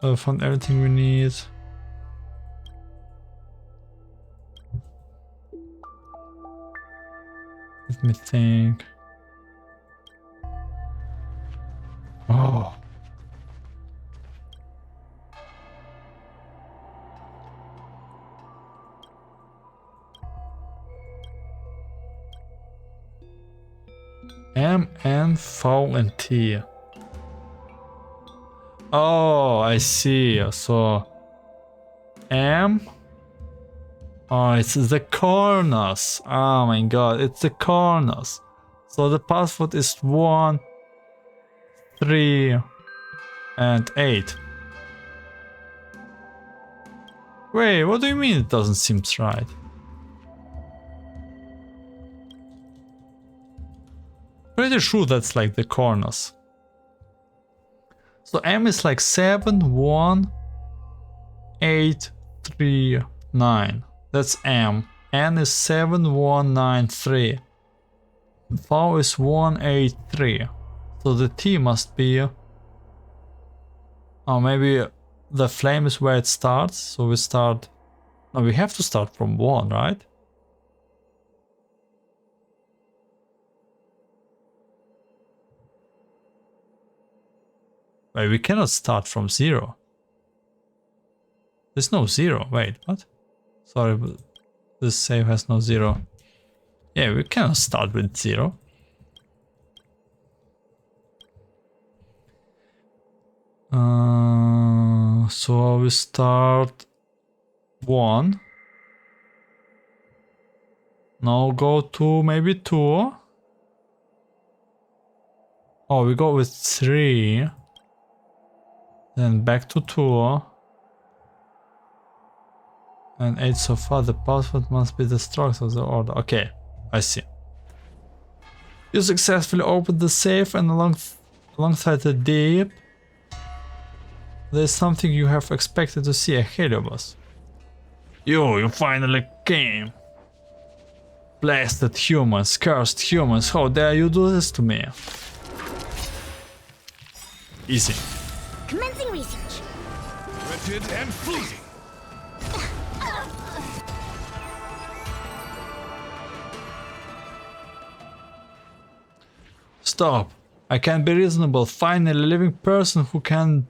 S2: Found everything we need. Let me think. Oh. M, N, V, and T. Oh, I see. So M. Oh, it's the corners. Oh my god, it's the corners. So the password is 1, 3, and 8. Wait, what do you mean it doesn't seem right? Pretty sure that's like the corners. So M is like 7, 1, 8, 3, 9. That's M. N is 7, 1, 9, 3. V is 1, 8, 3. So the T must be... Oh, maybe the flame is where it starts. So we start... No, we have to start from 1, right? Wait, we cannot start from 0. There's no 0. Wait, what? Sorry, but this save has no 0. Yeah, we cannot start with 0. So we start 1. Now go to maybe 2. Oh, we go with 3. Then back to 2. And 8 so far. The password must be the structure of the order. Okay, I see. You successfully opened the safe and alongside the deep, there's something you have expected to see, a Heliobus. You finally came. Blasted humans, cursed humans, how dare you do this to me? Easy.
S4: Commencing research.
S11: Wretched and fleeting.
S2: Stop. I can't be reasonable. Find a living person who can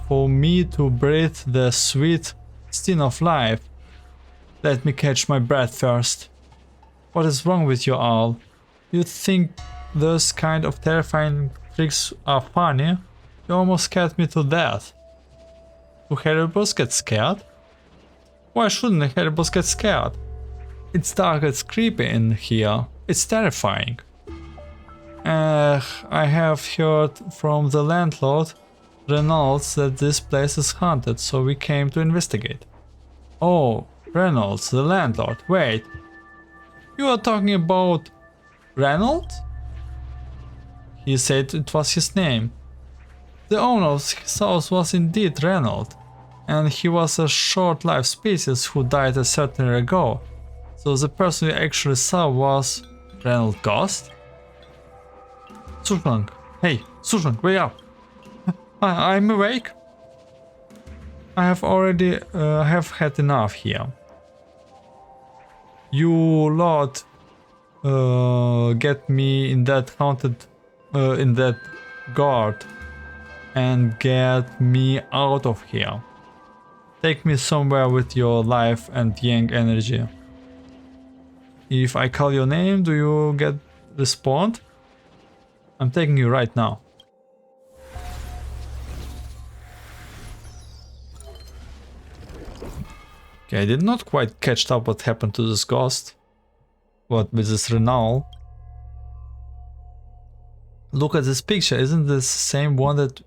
S2: for me to breathe the sweet sting of life. Let me catch my breath first. What is wrong with you all? You think those kind of terrifying tricks are funny? You almost scared me to death. Do Heliobus get scared? Why shouldn't a Heliobus get scared? It's dark, it's creepy in here. It's terrifying. I have heard from the landlord, Reynolds, that this place is haunted, so we came to investigate. Oh, Reynolds, the landlord. Wait, you are talking about Reynolds? He said it was his name. The owner of his house was indeed Reynolds, and he was a short-lived species who died a certain year ago. So the person you actually saw was Reynolds' ghost? Sushang, hey, Sushang, wake up! I'm awake. I have already have had enough here. You Lord, get me in that haunted, in that guard, and get me out of here. Take me somewhere with your life and yang energy. If I call your name, do you get respawned? I'm taking you right now. Okay, I did not quite catch up what happened to this ghost. What with this Renal? Look at this picture, isn't this the same one that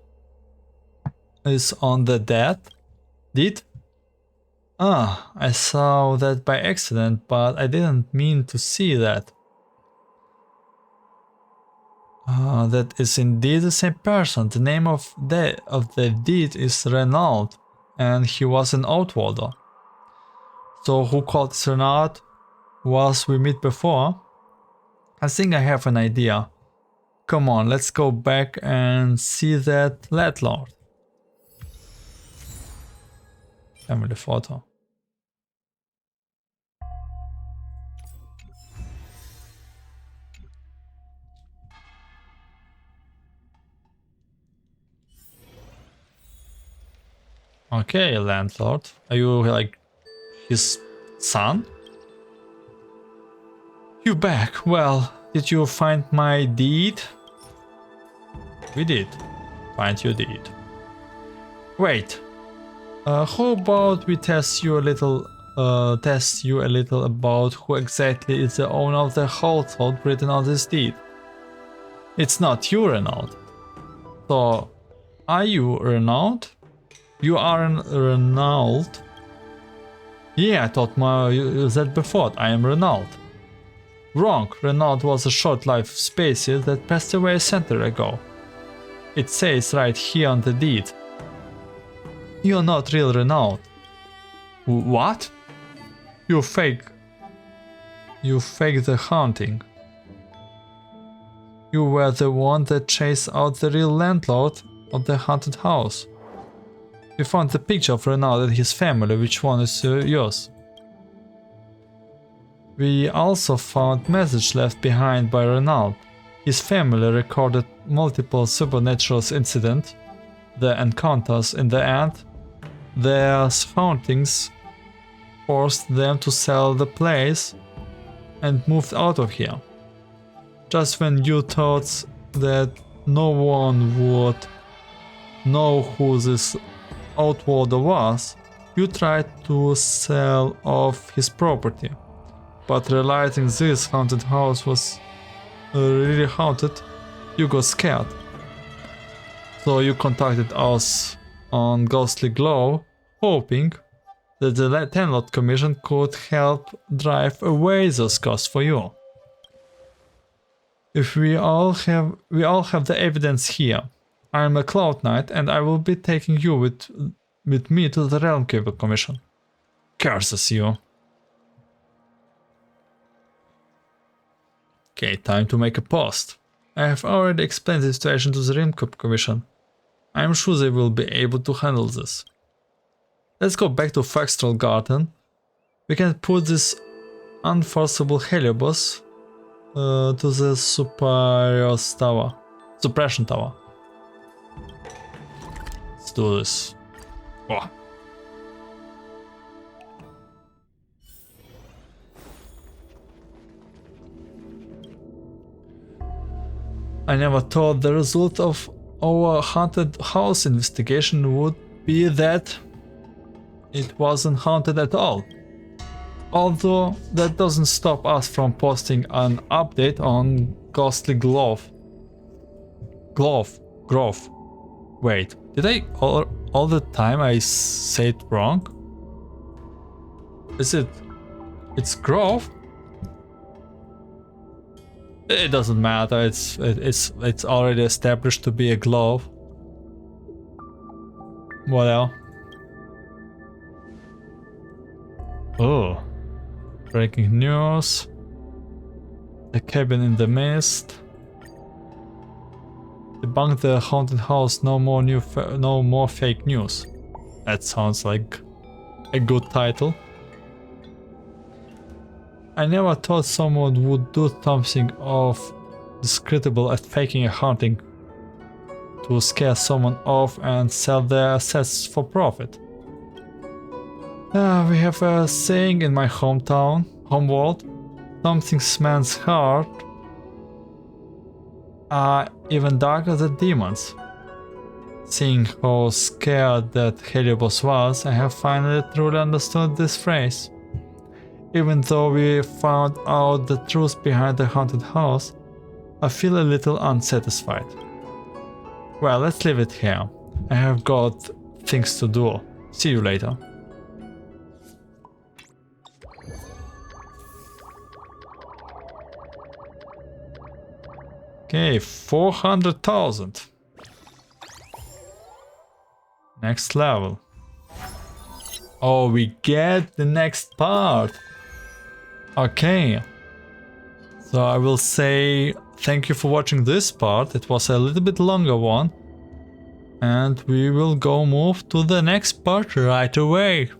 S2: is on the deed? Ah, I saw that by accident, but I didn't mean to see that. That is indeed the same person. The name of the deed is Renaud, and he was an outworlder. So who called this Renaud was we met before? I think I have an idea. Come on, let's go back and see that landlord. Family photo. Okay, landlord. Are you like his son? You back. Well, did you find my deed? We did. Find your deed. Wait. How about we test you a little about who exactly is the owner of the household written on this deed? It's not you, Renaud. So, are you Renaud? You are Renaud? Yeah, I thought you said before. I am Renaud. Wrong. Renaud was a short-lived species that passed away a century ago. It says right here on the deed. You're not real Renaud. What? You fake the haunting. You were the one that chased out the real landlord of the haunted house. We found the picture of Renaud and his family. Which one is yours? We also found message left behind by Renaud. His family recorded multiple supernatural incidents, the encounters in the end. Their hauntings forced them to sell the place and moved out of here. Just when you thought that no one would know who this outworlder was, you tried to sell off his property. But realizing this haunted house was really haunted, you got scared. So you contacted us on Ghostly Glow, hoping that the Tenlord Commission could help drive away those ghosts for you. If we all have the evidence here. I am a Cloud Knight and I will be taking you with me to the Realm Cable Commission. Curses you. Okay, time to make a post. I have already explained the situation to the Realm Cable Commission. I am sure they will be able to handle this. Let's go back to Foxtrot Garden. We can put this unforceable Heliobus to the Suppression Tower. Let's do this. Oh. I never thought the result of our haunted house investigation would be that it wasn't haunted at all. Although that doesn't stop us from posting an update on Ghostly Grove. Wait, did I all the time I say it wrong? It's Grove? It doesn't matter. It's already established to be a glove. What else? Oh, breaking news. The cabin in the mist. Debunk the haunted house. No more fake news. That sounds like a good title. I never thought someone would do something of discreditable at faking a haunting to to scare someone off and sell their assets for profit. We have a saying in my homeworld, something smells hard are even darker than demons. Seeing how scared that Heliobas was, I have finally truly understood this phrase. Even though we found out the truth behind the haunted house, I feel a little unsatisfied. Well, let's leave it here. I have got things to do. See you later. Okay, 400,000. Next level. Oh, we get the next part. Okay. So I will say thank you for watching this part. It was a little bit longer one. And we will go move to the next part right away.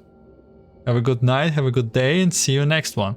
S2: Have a good night, have a good day, and see you next one.